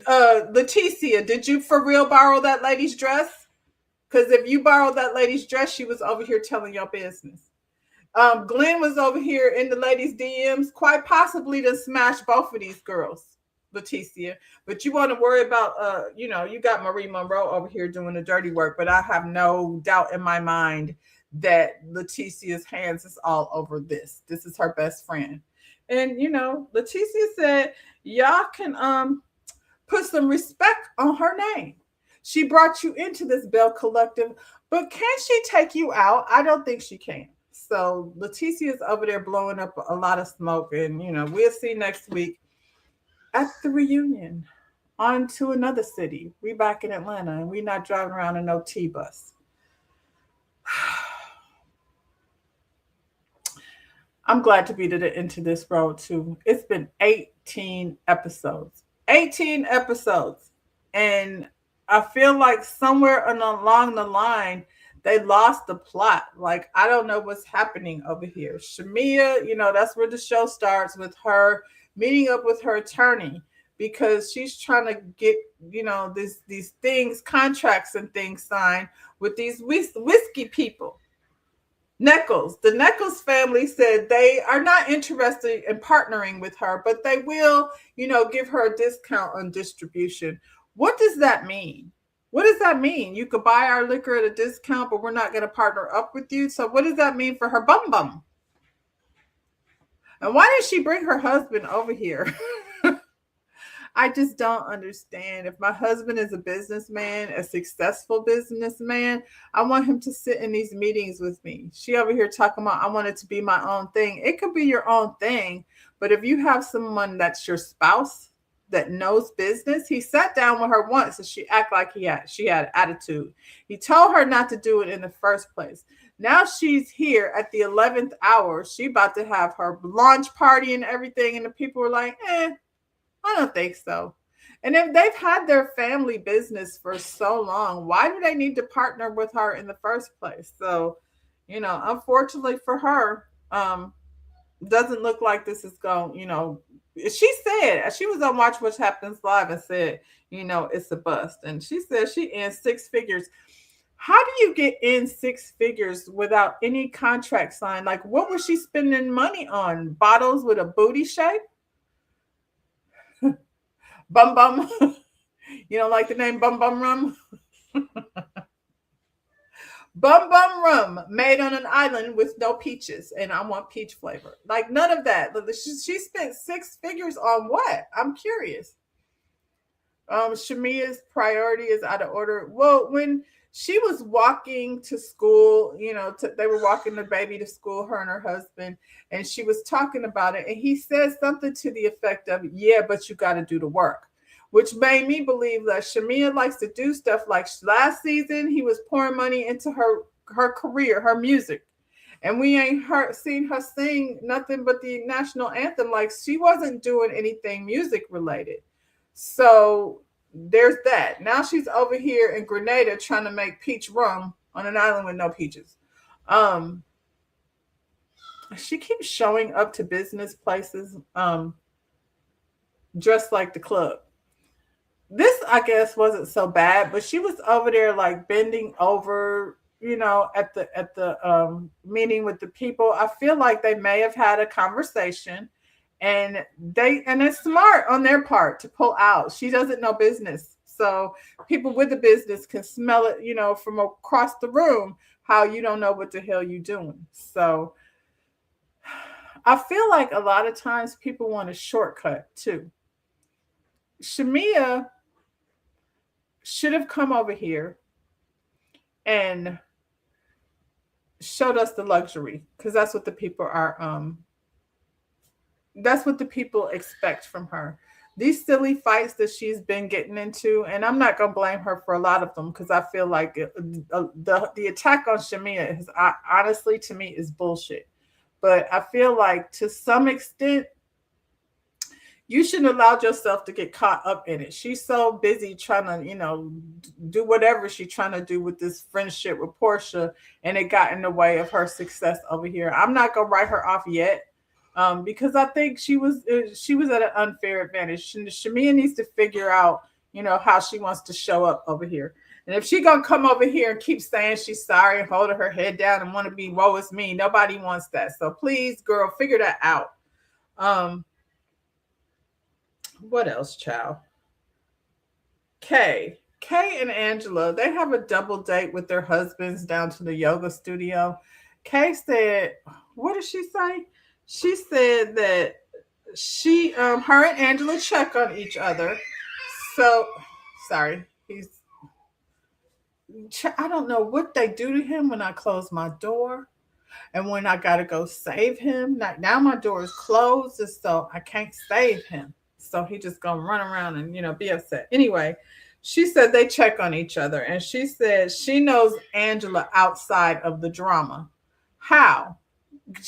Leticia, did you for real borrow that lady's dress? Because if you borrowed that lady's dress, she was over here telling your business. Glenn was over here in the ladies' DMs, quite possibly to smash both of these girls, Leticia. But you want to worry about, you got Marie Monroe over here doing the dirty work. But I have no doubt in my mind that Leticia's hands is all over this. This is her best friend. And, Leticia said, y'all can put some respect on her name. She brought you into this Bell Collective, but can she take you out? I don't think she can. So Leticia is over there blowing up a lot of smoke, and we'll see next week at the reunion. On to another city. We back in Atlanta, and we not driving around in no T-bus. I'm glad to be into this road too. It's been 18 episodes. 18 episodes. And I feel like somewhere along the line, they lost the plot. Like, I don't know what's happening over here. Shamia, that's where the show starts, with her meeting up with her attorney because she's trying to get, these things, contracts and things signed with these whiskey people. Neckles. The Neckles family said they are not interested in partnering with her, but they will, give her a discount on distribution. What does that mean? What does that mean? You could buy our liquor at a discount, but we're not going to partner up with you. So what does that mean for her bum bum? And why did she bring her husband over here? I just don't understand. If my husband is a businessman, a successful businessman, I want him to sit in these meetings with me. She over here talking about, I want it to be my own thing. It could be your own thing, but if you have someone that's your spouse that knows business, he sat down with her once and she act like she had attitude. He told her not to do it in the first place. Now she's here at the 11th hour. She about to have her launch party and everything, and the people were like, I don't think so. And if they've had their family business for so long, why do they need to partner with her in the first place? So, unfortunately for her, doesn't look like this is going, she said, she was on Watch What Happens Live and said, it's a bust. And she said she in six figures. How do you get in six figures without any contract signed? Like, what was she spending money on? Bottles with a booty shape? Bum Bum. You don't like the name Bum Bum Rum? Bum Bum Rum, made on an island with no peaches, and I want peach flavor. Like, none of that. She spent six figures on what? I'm curious. Shamia's priority is out of order. Well, when she was walking to school, they were walking the baby to school, her and her husband, and she was talking about it. And he said something to the effect of, yeah, but you got to do the work, which made me believe that Shamia likes to do stuff like last season. He was pouring money into her career, her music. And we ain't seen her sing nothing but the national anthem. Like, she wasn't doing anything music related. So there's that. Now she's over here in Grenada trying to make peach rum on an island with no peaches. She keeps showing up to business places dressed like the club. This, I guess, wasn't so bad, but she was over there like bending over, at the meeting with the people. I feel like they may have had a conversation, and it's smart on their part to pull out. She doesn't know business, so people with the business can smell it, from across the room, how you don't know what the hell you're doing. So I feel like a lot of times people want a shortcut too. Shamia should have come over here and showed us the luxury, because that's what the people are that's what the people expect from her. These silly fights that she's been getting into, and I'm not going to blame her for a lot of them, because I feel like the attack on Shamia is, honestly, to me, is bullshit. But I feel like to some extent, you shouldn't allow yourself to get caught up in it. She's so busy trying to, do whatever she's trying to do with this friendship with Portia, and it got in the way of her success over here. I'm not going to write her off yet. Because I think she was at an unfair advantage. Shamia needs to figure out, how she wants to show up over here. And if she gonna come over here and keep saying she's sorry and holding her head down and want to be woe is me, nobody wants that. So please, girl, figure that out. What else, child? Kay and Angela, they have a double date with their husbands down to the yoga studio. Kay said, what did she say? She said that her and Angela check on each other. So, sorry, I don't know what they do to him when I close my door and when I got to go save him. Now my door is closed, and so I can't save him. So he just gonna run around and, be upset. Anyway, she said they check on each other, and she said she knows Angela outside of the drama. How?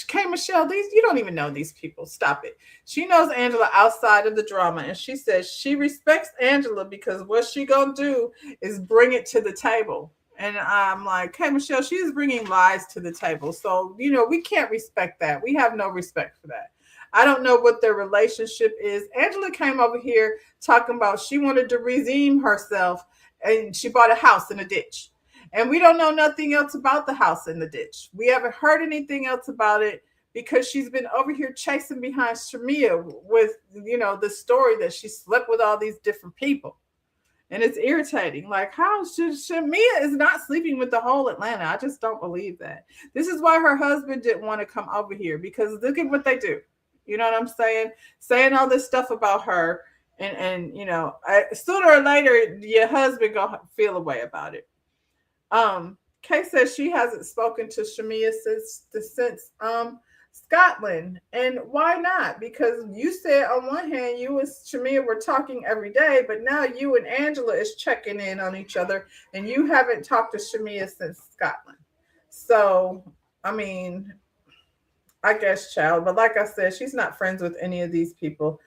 K. Michelle, you don't even know these people. Stop it. She knows Angela outside of the drama, and she says she respects Angela because what she gonna do is bring it to the table. And I'm like, K. Michelle, she's bringing lies to the table. So, we can't respect that. We have no respect for that. I don't know what their relationship is. Angela came over here talking about she wanted to redeem herself, and she bought a house in a ditch. And we don't know nothing else about the house in the ditch. We haven't heard anything else about it because she's been over here chasing behind Shamia with, the story that she slept with all these different people. And it's irritating. Like, how should Shamia is not sleeping with the whole Atlanta? I just don't believe that. This is why her husband didn't want to come over here, because look at what they do. You know what I'm saying? Saying all this stuff about her, and sooner or later your husband gonna feel a way about it. Kay says she hasn't spoken to Shamia since Scotland. And why not? Because you said on one hand you and Shamia were talking every day, but now you and Angela is checking in on each other, and you haven't talked to Shamia since Scotland. So, I mean, I guess, child. But like I said, she's not friends with any of these people.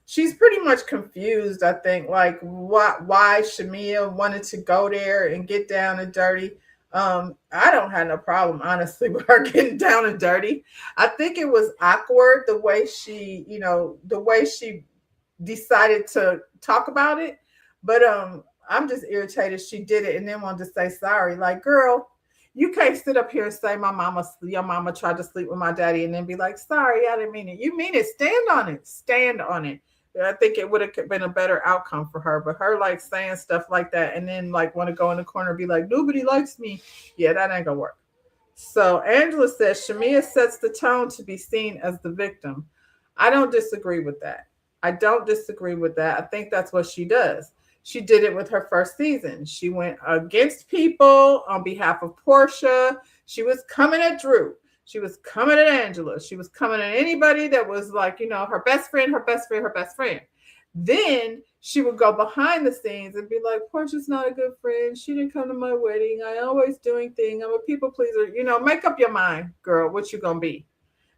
She's pretty much confused, I think, like why Shamia wanted to go there and get down and dirty. I don't have no problem, honestly, with her getting down and dirty. I think it was awkward the way she decided to talk about it. But I'm just irritated she did it and then wanted to say sorry. Like, girl, you can't sit up here and say your mama tried to sleep with my daddy and then be like, sorry, I didn't mean it. You mean it. Stand on it. Stand on it. I think it would have been a better outcome for her. But her like saying stuff like that and then like want to go in the corner and be like, nobody likes me. Yeah, that ain't gonna work. So Angela says Shamia sets the tone to be seen as the victim. I don't disagree with that. I don't disagree with that. I think that's what she does. She did it with her first season. She went against people on behalf of Portia. She was coming at Drew. She was coming at Angela. She was coming at anybody that was like, her best friend, her best friend, her best friend. Then she would go behind the scenes and be like, Portia's not a good friend. She didn't come to my wedding. I always doing things. I'm a people pleaser. Make up your mind, girl, what you gonna be.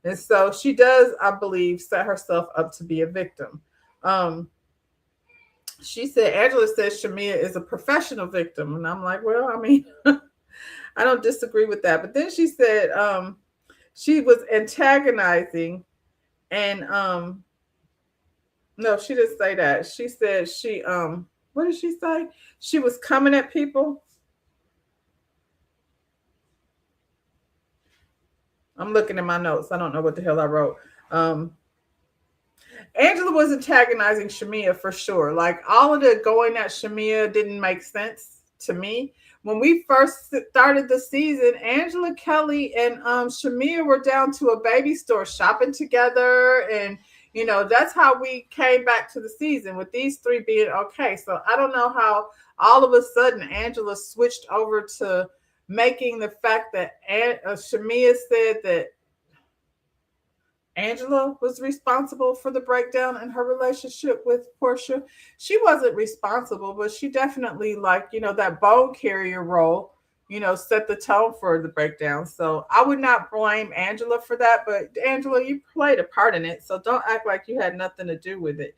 And so she does, I believe, set herself up to be a victim. She said, Angela says Shamia is a professional victim. And I'm like, well, I mean, I don't disagree with that. But then she said she was antagonizing and no, she didn't say that. She said what did she say? She was coming at people. I'm looking at my notes. I don't know what the hell I wrote. Angela was antagonizing Shamia for sure. Like, all of the going at Shamia didn't make sense to me. When we first started the season, Angela Kelly and Shamia were down to a baby store shopping together. And, that's how we came back to the season, with these three being okay. So I don't know how all of a sudden Angela switched over to making the fact that Shamia said that Angela was responsible for the breakdown in her relationship with Portia. She wasn't responsible, but she definitely, that bone carrier role, set the tone for the breakdown. So I would not blame Angela for that, but Angela, you played a part in it. So don't act like you had nothing to do with it.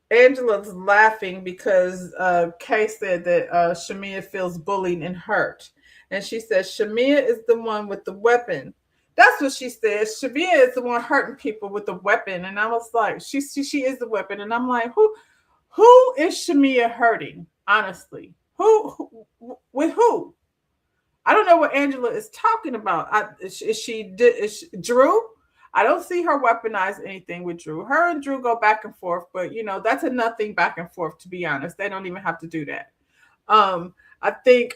Angela's laughing because Kay said that Shamia feels bullied and hurt. And she says, Shamia is the one with the weapon. That's what she says. Shamia is the one hurting people with the weapon. And I was like, she is the weapon. And I'm like, who is Shamia hurting? Honestly, with who? I don't know what Angela is talking about. Is Drew? I don't see her weaponize anything with Drew. Her and Drew go back and forth, but that's a nothing back and forth, to be honest. They don't even have to do that. I think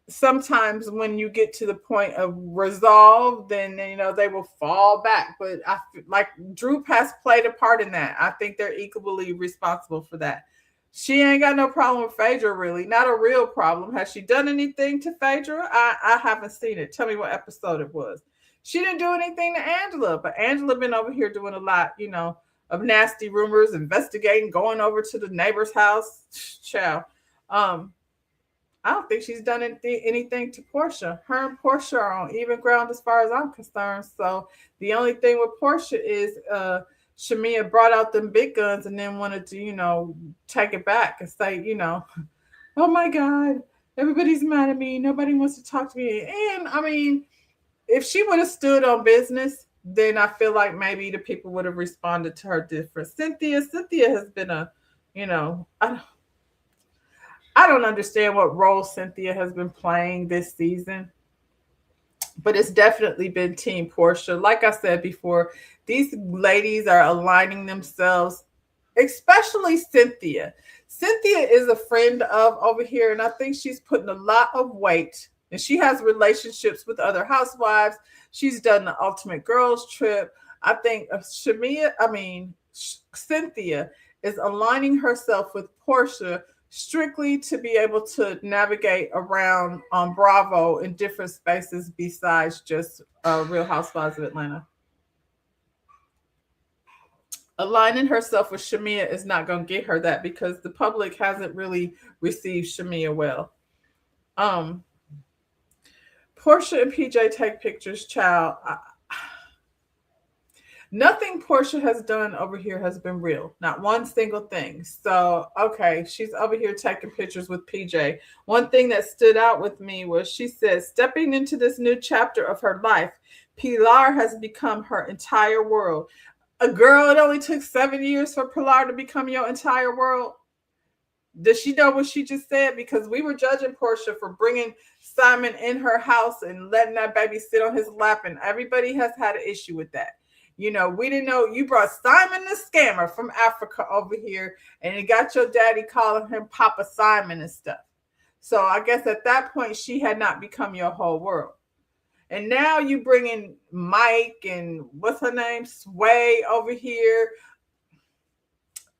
sometimes when you get to the point of resolve, then they will fall back. But I like Drew has played a part in that. I think they're equally responsible for that. She ain't got no problem with Phaedra, really. Not a real problem. Has she done anything to Phaedra? I haven't seen it. Tell me what episode it was. She didn't do anything to Angela, but Angela been over here doing a lot, of nasty rumors, investigating, going over to the neighbor's house. Child. I don't think she's done anything to Portia. Her and Portia are on even ground as far as I'm concerned. So the only thing with Portia is Shamia brought out them big guns and then wanted to, take it back and say, oh my God, everybody's mad at me. Nobody wants to talk to me. And I mean, if she would have stood on business, then I feel like maybe the people would have responded to her different. Cynthia has been a You know, I don't understand what role Cynthia has been playing this season, but it's definitely been Team Portia. Like I said before, these ladies are aligning themselves, especially Cynthia. Cynthia is a friend of over here, and I think she's putting a lot of weight. And she has relationships with other housewives. She's done the Ultimate Girls Trip. I think Cynthia is aligning herself with Portia strictly to be able to navigate around on Bravo in different spaces besides just Real Housewives of Atlanta. Aligning herself with Shamea is not going to get her that because the public hasn't really received Shamea well. Portia and PJ take pictures, child. Nothing Portia has done over here has been real. Not one single thing. So, okay, she's over here taking pictures with PJ. One thing that stood out with me was she said, stepping into this new chapter of her life, Pilar has become her entire world. A girl, it only took 7 years for Pilar to become your entire world. Does she know what she just said? Because we were judging Portia for bringing Simon in her house and letting that baby sit on his lap, and everybody has had an issue with that. You know, we didn't know you brought Simon the scammer from Africa over here, and it got your daddy calling him Papa Simon and stuff. So I guess at that point, she had not become your whole world. And now you bring in Mike and what's her name, Sway over here.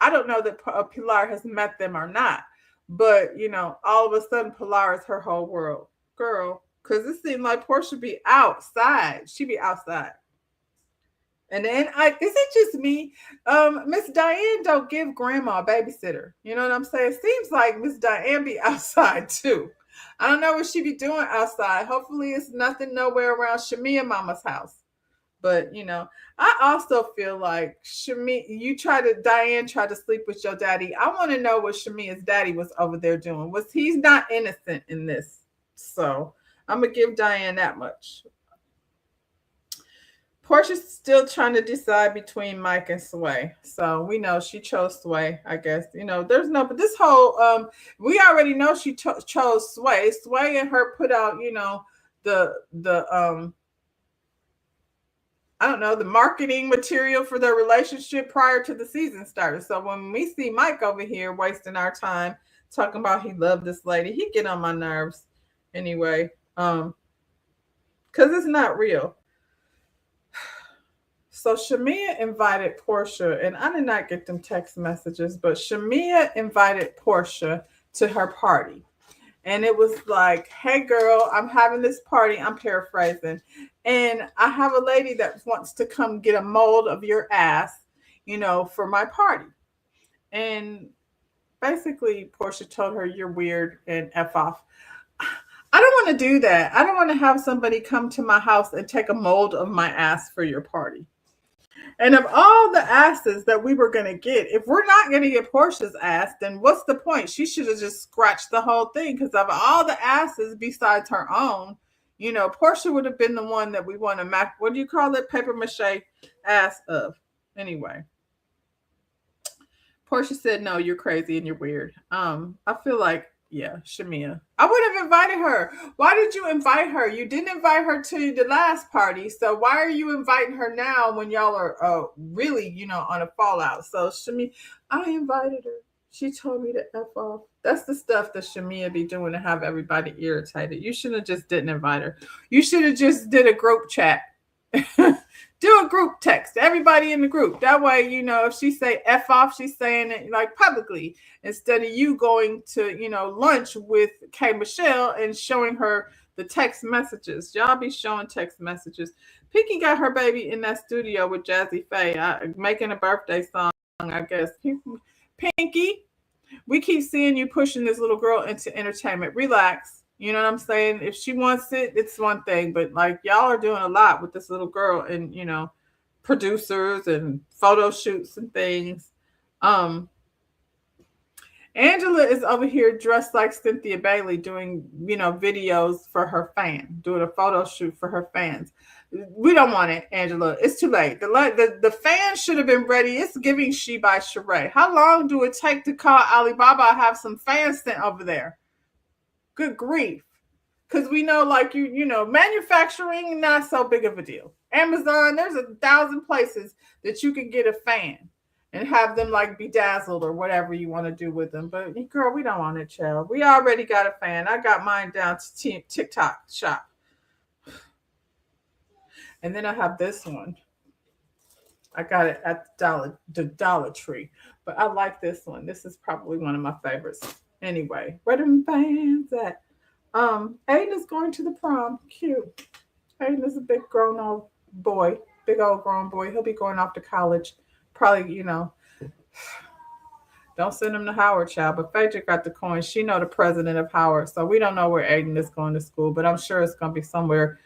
I don't know that Pilar has met them or not, but you know, all of a sudden, Pilar is her whole world, girl. Because it seemed like Portia be outside. She be outside. And then is it just me? Miss Diane don't give grandma a babysitter. You know what I'm saying? It seems like Miss Diane be outside too. I don't know what she be doing outside. Hopefully it's nothing nowhere around Shamea mama's house. But you know, I also feel like Diane tried to sleep with your daddy. I want to know what Shamea's daddy was over there doing. He's not innocent in this. So I'm gonna give Diane that much. Portia's still trying to decide between Mike and Sway. So we know she chose Sway, I guess. You know, but this whole, we already know she chose Sway. Sway and her put out, you know, I don't know, the marketing material for their relationship prior to the season started. So when we see Mike over here wasting our time talking about he loved this lady, he get on my nerves anyway. Because it's not real. So Shamea invited Portia, and I did not get them text messages, but Shamea invited Portia to her party. And it was like, hey girl, I'm having this party. I'm paraphrasing. And I have a lady that wants to come get a mold of your ass, you know, for my party. And basically Portia told her, you're weird and F off. I don't want to do that. I don't want to have somebody come to my house and take a mold of my ass for your party. And of all the asses that we were going to get, if we're not going to get Portia's ass, then what's the point? She should have just scratched the whole thing because of all the asses besides her own, you know, Portia would have been the one that we want to what do you call it? Paper mache ass of. Anyway. Portia said, no, you're crazy and you're weird. I feel like, yeah, Shamea. I would have invited her. Why did you invite her? You didn't invite her to the last party. So why are you inviting her now when y'all are really, you know, on a fallout? So Shamea, I invited her. She told me to F off. That's the stuff that Shamea be doing to have everybody irritated. You should have just didn't invite her. You should have just did a group chat. Do a group text, everybody in the group. That way, you know, if she say F off, she's saying it like publicly instead of you going to, you know, lunch with K Michelle and showing her the text messages. Y'all be showing text messages. Pinky got her baby in that studio with Jazzy Faye, making a birthday song, I guess. Pinky, we keep seeing you pushing this little girl into entertainment. Relax. You know what I'm saying? If she wants it, it's one thing. But like y'all are doing a lot with this little girl and, you know, producers and photo shoots and things. Angela is over here dressed like Cynthia Bailey doing, you know, videos for her fan, doing a photo shoot for her fans. We don't want it, Angela. It's too late. The fans should have been ready. It's giving She by Sheree. How long do it take to call Alibaba, have some fans sent over there? Good grief. Because we know, like, manufacturing, not so big of a deal. Amazon, there's 1,000 places that you can get a fan and have them like bedazzled or whatever you want to do with them. But girl, we don't want it, child. We already got a fan. I got mine down to TikTok shop. And then I have this one. I got it at the Dollar Tree. But I like this one. This is probably one of my favorites. Anyway, where them fans at? Aiden is going to the prom. Cute. Aiden is a big grown old boy. Big old grown boy. He'll be going off to college. Probably, don't send him to Howard, child. But Phaedra got the coin. She know the president of Howard. So we don't know where Aiden is going to school. But I'm sure it's going to be somewhere,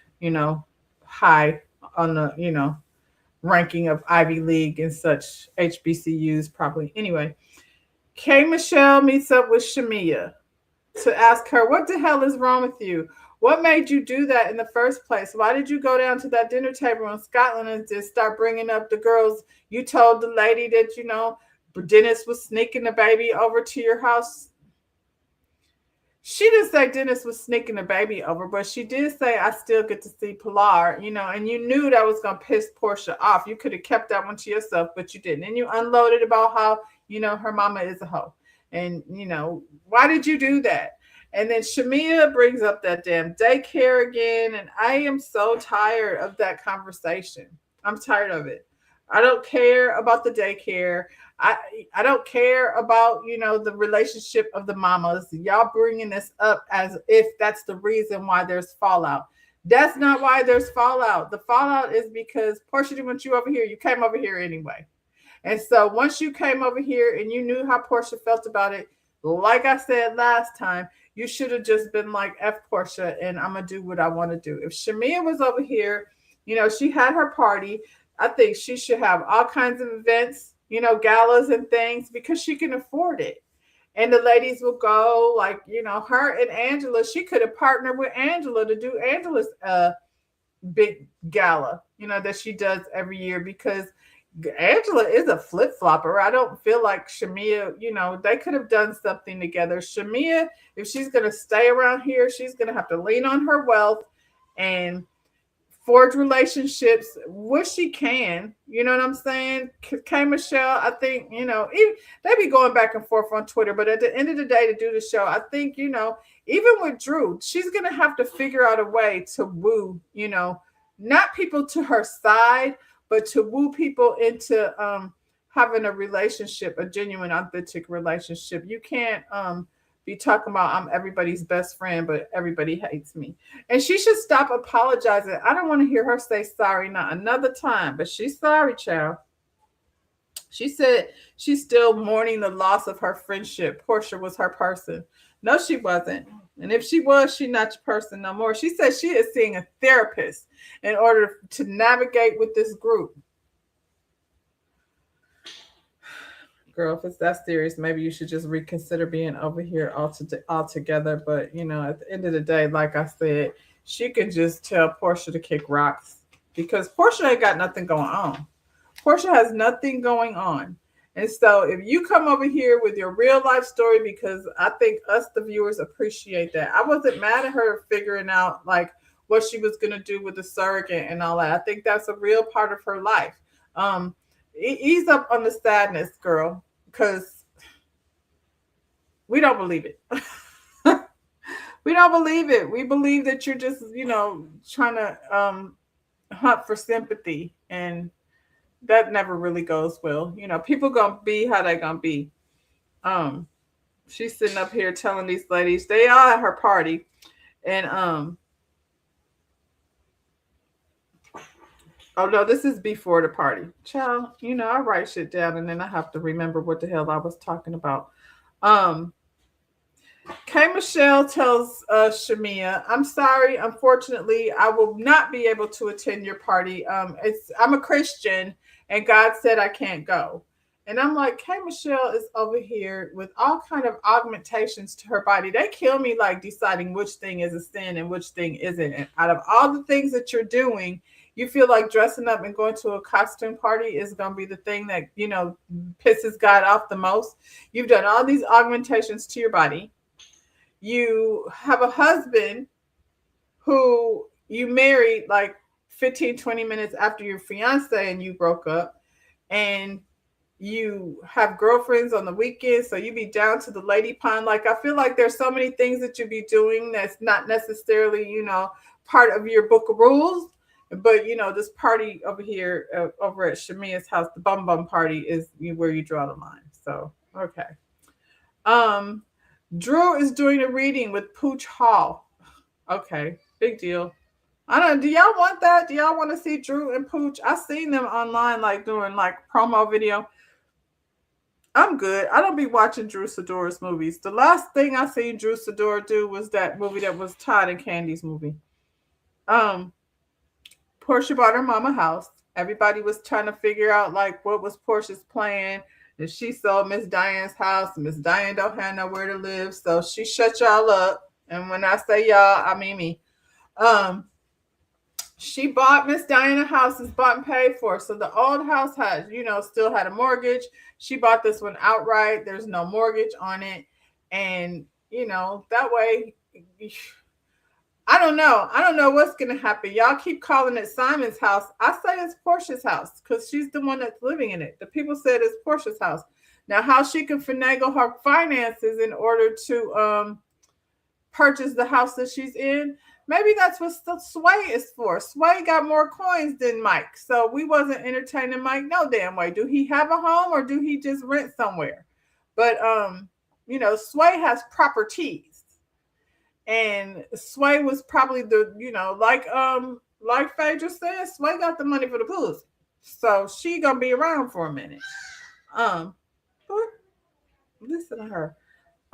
high on the, ranking of Ivy League and such, HBCUs probably. Anyway, K. Michelle meets up with Shamia to ask her, what the hell is wrong with you? What made you do that in the first place? Why did you go down to that dinner table in Scotland and just start bringing up the girls? You told the lady that, Dennis was sneaking the baby over to your house. She didn't say Dennis was sneaking the baby over, but she did say, I still get to see Pilar, and you knew that was going to piss Portia off. You could have kept that one to yourself, but you didn't. And you unloaded about how, her mama is a hoe. And, why did you do that? And then Shamia brings up that damn daycare again. And I am so tired of that conversation. I'm tired of it. I don't care about the daycare. I don't care about, the relationship of the mamas. Y'all bringing this up as if that's the reason why there's fallout. That's not why there's fallout. The fallout is because Portia didn't want you over here. You came over here anyway. And so once you came over here and you knew how Portia felt about it, like I said last time, you should have just been like, F Portia, and I'm going to do what I want to do. If Shamia was over here, she had her party. I think she should have all kinds of events, galas and things, because she can afford it. And the ladies will go, like, her and Angela. She could have partnered with Angela to do Angela's big gala, that she does every year, because Angela is a flip-flopper. I don't feel like Shamia, they could have done something together. Shamia, if she's going to stay around here, she's going to have to lean on her wealth and forge relationships what she can. You know what I'm saying? K. Michelle, I think, they be going back and forth on Twitter, but at the end of the day, to do the show, I think, even with Drew, she's going to have to figure out a way to woo, not people to her side, but to woo people into having a relationship, a genuine, authentic relationship. You can't be talking about I'm everybody's best friend, but everybody hates me. And she should stop apologizing. I don't want to hear her say sorry, not another time, but she's sorry, child. She said she's still mourning the loss of her friendship. Portia was her person. No, she wasn't. And if she was, she's not your person no more. She said she is seeing a therapist in order to navigate with this group. Girl, if it's that serious, maybe you should just reconsider being over here altogether. But, at the end of the day, like I said, she can just tell Portia to kick rocks, because Portia ain't got nothing going on. Portia has nothing going on. And so if you come over here with your real life story, because I think us, the viewers, appreciate that. I wasn't mad at her figuring out like what she was going to do with the surrogate and all that. I think that's a real part of her life. Ease up on the sadness, girl, because we don't believe it. We don't believe it. We believe that you're just, trying to hunt for sympathy, and that never really goes well. People gonna be how they gonna be. She's sitting up here telling these ladies they are at her party, and oh no, this is before the party. Child, I write shit down and then I have to remember what the hell I was talking about. K. Michelle tells Shamia, I'm sorry, unfortunately, I will not be able to attend your party. I'm a Christian and God said I can't go. And I'm like, K. Michelle is over here with all kind of augmentations to her body. They kill me like deciding which thing is a sin and which thing isn't. And out of all the things that you're doing, you feel like dressing up and going to a costume party is going to be the thing that, pisses God off the most. You've done all these augmentations to your body. You have a husband who you married like 15, 20 minutes after your fiance and you broke up, and you have girlfriends on the weekends, so you be down to the lady pond. Like, I feel like there's so many things that you be doing that's not necessarily, part of your book of rules. But this party over here, over at Shamia's house, the bum bum party, is where you draw the line. So okay. Drew is doing a reading with Pooch Hall. Okay, big deal. I don't. Do y'all want that? Do y'all want to see Drew and Pooch? I seen them online, like doing like promo video. I'm good. I don't be watching Drew Sidora's movies. The last thing I seen Drew Sidora do was that movie that was Todd and Candy's movie. Um, Portia bought her mama house. Everybody was trying to figure out like what was Portia's plan. And she sold Miss Diane's house. Miss Diane don't have nowhere to live, so she shut y'all up. And when I say y'all, I mean me. Um, she bought Miss Diana house, is bought and paid for. So the old house had, still had a mortgage. She bought this one outright. There's no mortgage on it. And, that way, I don't know. I don't know what's going to happen. Y'all keep calling it Simon's house. I say it's Portia's house because she's the one that's living in it. The people said it's Portia's house. Now, how she can finagle her finances in order to purchase the house that she's in, maybe that's what Sway is for. Sway got more coins than Mike, so we wasn't entertaining Mike no damn way. Do he have a home or do he just rent somewhere? But Sway has properties, and Sway was probably the like Phaedra said, Sway got the money for the pussy, so she gonna be around for a minute. But listen to her.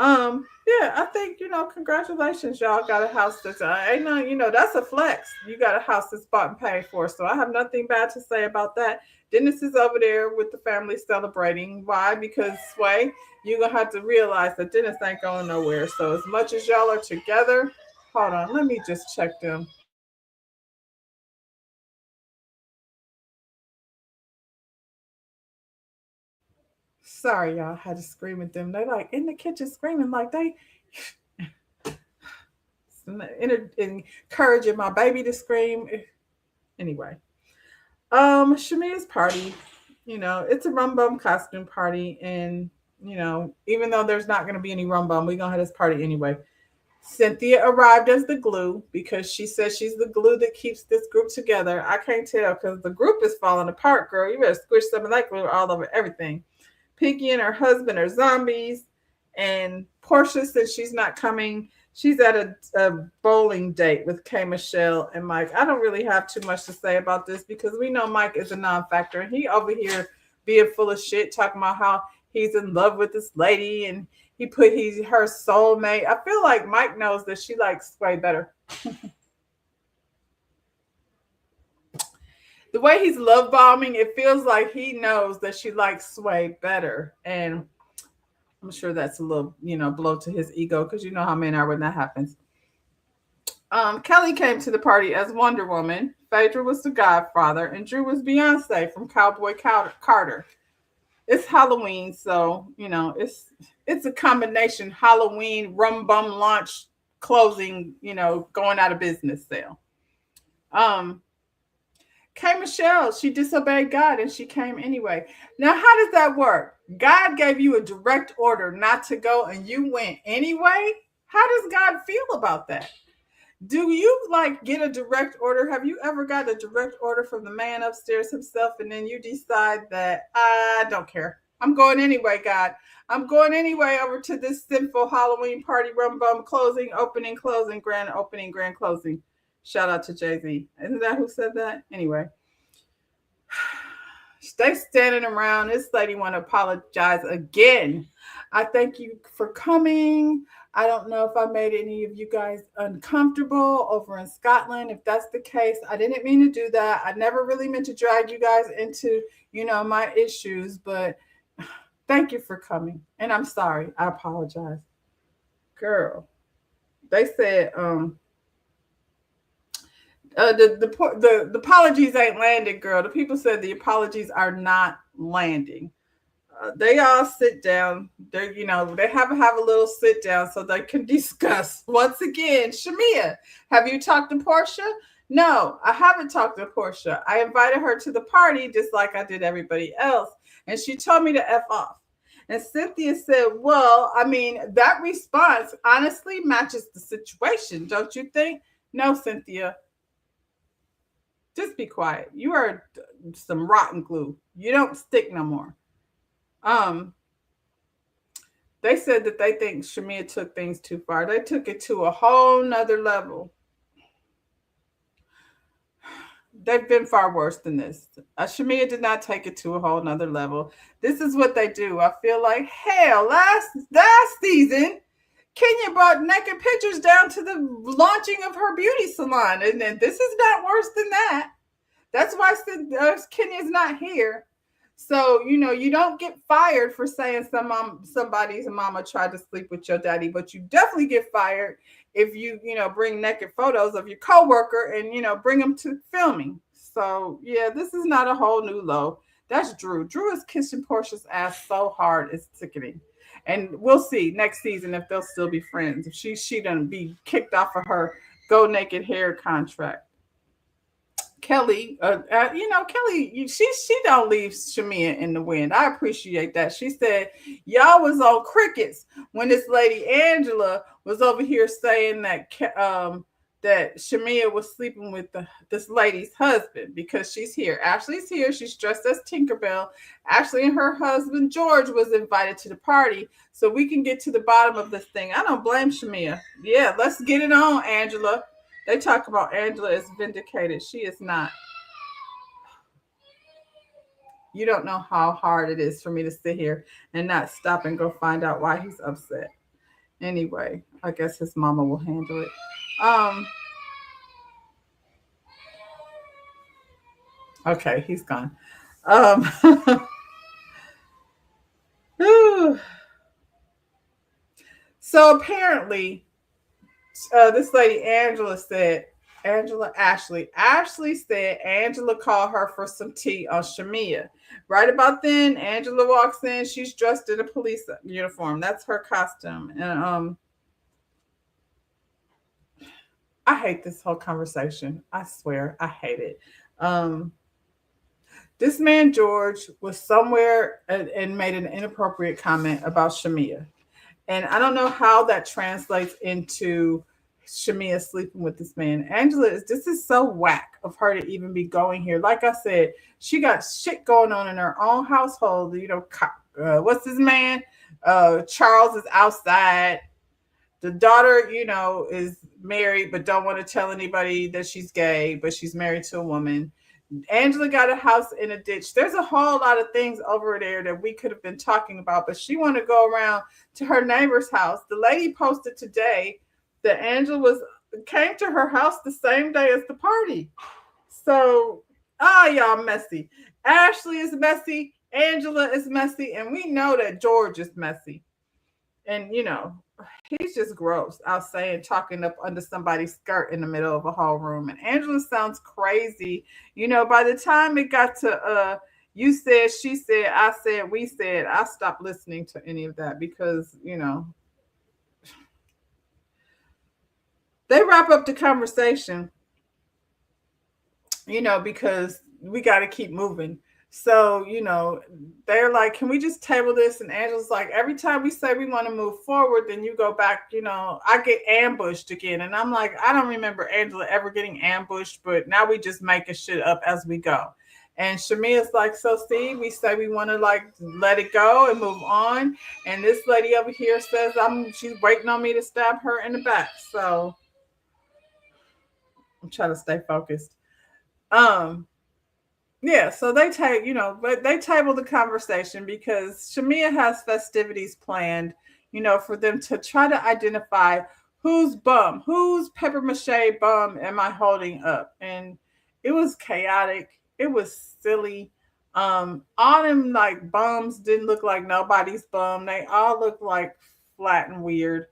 Yeah, I think, congratulations, y'all got a house that's ain't no, that's a flex. You got a house that's bought and paid for. So I have nothing bad to say about that. Dennis is over there with the family celebrating. Why? Because Sway, you're gonna have to realize that Dennis ain't going nowhere. So as much as y'all are together, hold on, let me just check them. Sorry, y'all, I had to scream at them. They like in the kitchen screaming like they encouraging my baby to scream. Anyway, Shamia's party, it's a rum bum costume party, and even though there's not going to be any rum bum, we're gonna have this party anyway. Cynthia arrived as the glue because she says she's the glue that keeps this group together. I can't tell because the group is falling apart, girl. You better squish some of that glue all over everything. Pinky and her husband are zombies, and Portia, since she's not coming, she's at a bowling date with K. Michelle and Mike. I don't really have too much to say about this because we know Mike is a non-factor, and he over here being full of shit, talking about how he's in love with this lady and he's her soulmate. I feel like Mike knows that she likes Sway better. The way he's love bombing, it feels like he knows that she likes Sway better. And I'm sure that's a little, blow to his ego because you know how men are when that happens. Kelly came to the party as Wonder Woman. Phaedra was the Godfather, and Drew was Beyonce from Cowboy Carter. It's Halloween, so it's a combination Halloween rum bum launch closing, going out of business sale. K. Michelle, she disobeyed God and she came anyway. Now, how does that work? God gave you a direct order not to go and you went anyway? How does God feel about that? Do you get a direct order? Have you ever got a direct order from the man upstairs himself and then you decide that I don't care? I'm going anyway, God. I'm going anyway over to this sinful Halloween party, rum bum, closing, opening, closing, grand opening, grand closing. Shout out to Jay-Z. Isn't that who said that? Anyway. Stay standing around. This lady want to apologize again. I thank you for coming. I don't know if I made any of you guys uncomfortable over in Scotland. If that's the case, I didn't mean to do that. I never really meant to drag you guys into, my issues, but thank you for coming. And I'm sorry. I apologize. Girl, they said, The apologies ain't landed, girl. The people said the apologies are not landing. They all sit down. They have a little sit down so they can discuss. Once again, Shamia, have you talked to Portia? No, I haven't talked to Portia. I invited her to the party just like I did everybody else, and she told me to F off. And Cynthia said, well, I mean, that response honestly matches the situation, don't you think? No, Cynthia, just be quiet. You are some rotten glue. You don't stick no more. Um, they said that they think Shamia took things too far. They took it to a whole nother level. They've been far worse than this. Shamia did not take it to a whole nother level. This is what they do. I feel like hell. Last season, Kenya brought naked pictures down to the launching of her beauty salon, and this is not worse than that. That's why Kenya's not here. So you don't get fired for saying somebody's mama tried to sleep with your daddy, but you definitely get fired if you bring naked photos of your coworker and bring them to filming. So yeah, this is not a whole new low. That's Drew. Drew is kissing Portia's ass so hard it's sickening. And we'll see next season if they'll still be friends. If she done be kicked off of her go naked hair contract. Kelly, Kelly, she don't leave Shamia in the wind. I appreciate that. She said y'all was on crickets when this lady Angela was over here saying that that Shamia was sleeping with this lady's husband because she's here. Ashley's here. She's dressed as Tinkerbell. Ashley and her husband George was invited to the party, so we can get to the bottom of this thing. I don't blame Shamia. Yeah, let's get it on, Angela. They talk about Angela is vindicated. She is not. You don't know how hard it is for me to sit here and not stop and go find out why he's upset. Anyway, I guess his mama will handle it. Okay, he's gone. So apparently, this lady Ashley said Angela called her for some tea on Shamia. Right about then, Angela walks in. She's dressed in a police uniform. That's her costume. And I hate this whole conversation. I swear, I hate it. This man George was somewhere and made an inappropriate comment about Shamia. And I don't know how that translates into Shamia sleeping with this man. This is so whack of her to even be going here. Like I said, she got shit going on in her own household. What's his man? Charles is outside. The daughter, is married, but don't want to tell anybody that she's gay, but she's married to a woman. Angela got a house in a ditch. There's a whole lot of things over there that we could have been talking about, but she wanted to go around to her neighbor's house. The lady posted today that Angela came to her house the same day as the party. So, y'all messy. Ashley is messy. Angela is messy. And we know that George is messy. And, he's just gross. I'll say, and talking up under somebody's skirt in the middle of a whole room. And Angela sounds crazy. By the time it got to you said, she said, I said, we said, I stopped listening to any of that because, they wrap up the conversation, because we got to keep moving. So, they're like, can we just table this? And Angela's like, every time we say we want to move forward, then you go back, I get ambushed again. And I'm like, I don't remember Angela ever getting ambushed, but now we just making shit up as we go. And Shamia's like, so see, we say we want to let it go and move on. And this lady over here says she's waiting on me to stab her in the back. So I'm trying to stay focused. Yeah, so they table the conversation because Shamia has festivities planned, for them to try to identify whose paper mache bum am I holding up. And it was chaotic. It was silly. All them bums didn't look like nobody's bum. They all looked like flat and weird.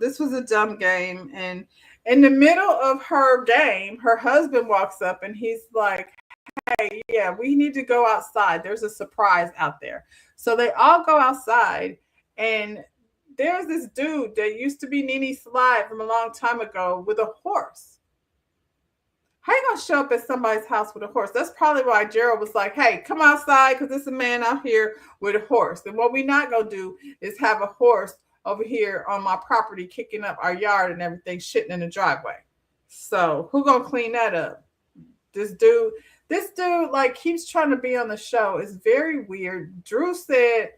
This was a dumb game. And in the middle of her game, her husband walks up and he's like, hey, yeah, we need to go outside. There's a surprise out there. So they all go outside, and there's this dude that used to be Nene Slide from a long time ago with a horse. How you gonna show up at somebody's house with a horse? That's probably why Gerald was like, hey, come outside because there's a man out here with a horse. And what we not gonna do is have a horse over here on my property kicking up our yard and everything, shitting in the driveway. So who gonna clean that up? This dude, like keeps trying to be on the show. It's very weird. Drew said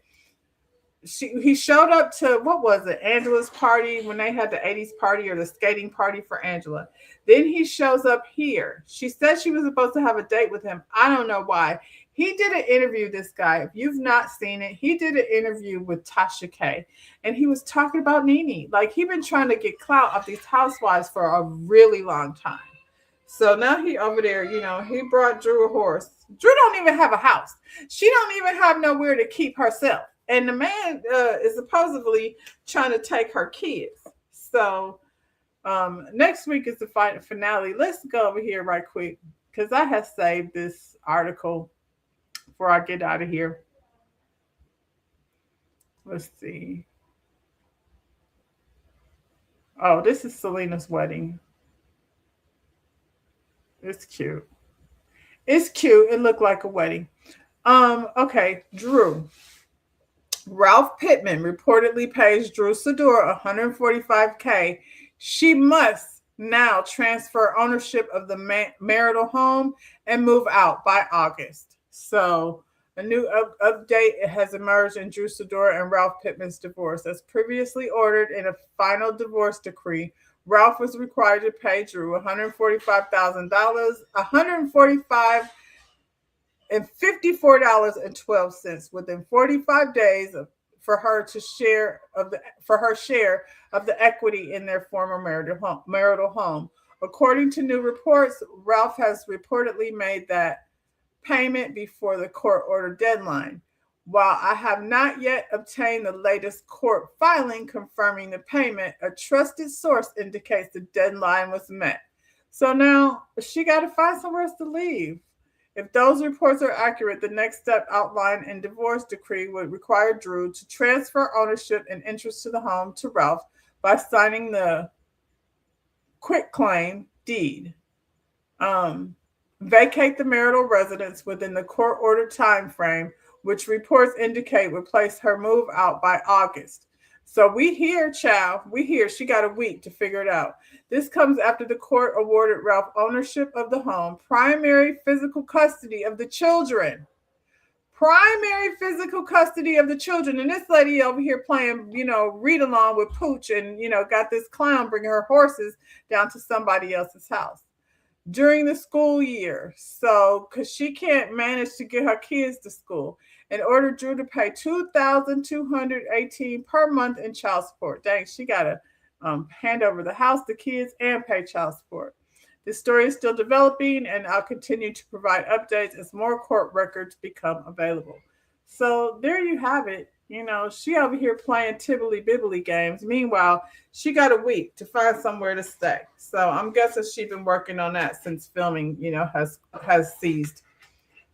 he showed up to, what was it, Angela's party when they had the 80s party or the skating party for Angela. Then he shows up here. She said she was supposed to have a date with him. I don't know why. He did an interview, this guy. If you've not seen it, he did an interview with Tasha K. And he was talking about Nene. Like, he'd been trying to get clout off these housewives for a really long time. So now he over there, he brought Drew a horse. Drew don't even have a house. She don't even have nowhere to keep herself. And the man is supposedly trying to take her kids. So next week is the finale. Let's go over here right quick because I have saved this article before I get out of here. Let's see. Oh, this is Selena's wedding. It's cute. It's cute. It looked like a wedding. Okay, Drew. Ralph Pittman reportedly pays Drew Sidora $145K. She must now transfer ownership of the marital home and move out by August. So a new update has emerged in Drew Sidora and Ralph Pittman's divorce. As previously ordered in a final divorce decree, Ralph was required to pay Drew $145,000, $145 and $54.12 within 45 days for her share of the equity in their former marital home. According to new reports, Ralph has reportedly made that payment before the court order deadline. While I have not yet obtained the latest court filing confirming the payment, a trusted source indicates the deadline was met. So now she got to find somewhere else to live. If those reports are accurate, the next step outlined in divorce decree would require Drew to transfer ownership and interest to the home to Ralph by signing the quitclaim deed. Vacate the marital residence within the court-ordered time frame, which reports indicate would place her move out by August. So we hear she got a week to figure it out. This comes after the court awarded Ralph ownership of the home, primary physical custody of the children. Primary physical custody of the children. And this lady over here playing, read along with Pooch and, got this clown bringing her horses down to somebody else's house during the school year. So, because she can't manage to get her kids to school, in order Drew to pay $2,218 per month in child support. Dang, she got to hand over the house, the kids, and pay child support. This story is still developing, and I'll continue to provide updates as more court records become available. So there you have it. She over here playing tibbly-bibbly games. Meanwhile, she got a week to find somewhere to stay. So I'm guessing she's been working on that since filming, has ceased.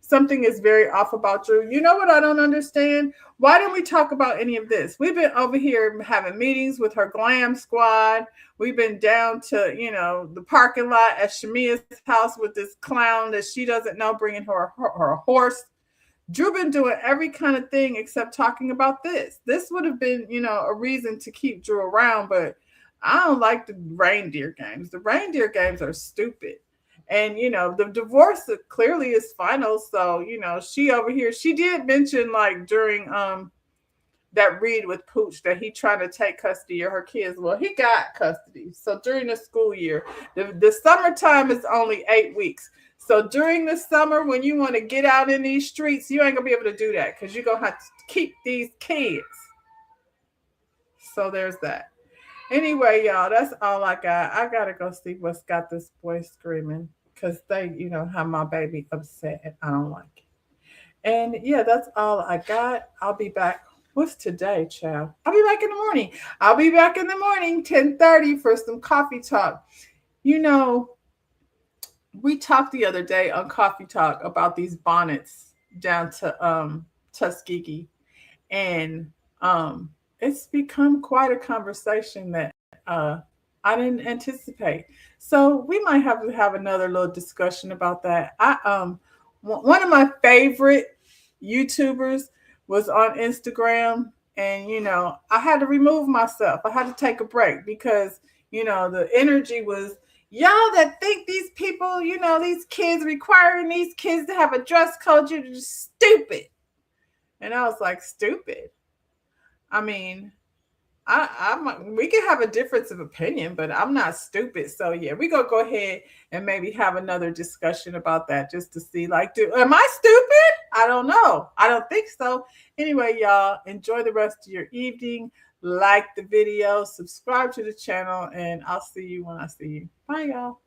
Something is very off about Drew. You know what I don't understand? Why didn't we talk about any of this? We've been over here having meetings with her glam squad. We've been down to, the parking lot at Shamia's house with this clown that she doesn't know, bringing her horse. Drew been doing every kind of thing except talking about this. This would have been, a reason to keep Drew around, but I don't like the reindeer games. The reindeer games are stupid. And, the divorce clearly is final. So, she over here, she did mention like during that read with Pooch that he trying to take custody of her kids. Well, he got custody. So during the school year, the summertime is only 8 weeks. So during the summer, when you want to get out in these streets, you ain't going to be able to do that because you're going to have to keep these kids. So there's that. Anyway, y'all, that's all I got. I got to go see what's got this boy screaming because they, have my baby upset and I don't like it. And yeah, that's all I got. I'll be back What's today, child? I'll be back in the morning. I'll be back in the morning, 10:30 for some coffee talk. You know, we talked the other day on Coffee Talk about these bonnets down to Tuskegee, and um it's become quite a conversation that uh I didn't anticipate. So we might have to have another little discussion about that. One of my favorite YouTubers was on Instagram, and I had to remove myself. I had to take a break because the energy was, y'all that think these people, these kids, requiring these kids to have a dress code, you're just stupid. And I was like, stupid. I mean, we can have a difference of opinion, but I'm not stupid. So yeah, we gonna go ahead and maybe have another discussion about that just to see, like, am I stupid? I don't know. I don't think so. Anyway, y'all, enjoy the rest of your evening. Like the video, subscribe to the channel, and I'll see you when I see you. Bye, y'all.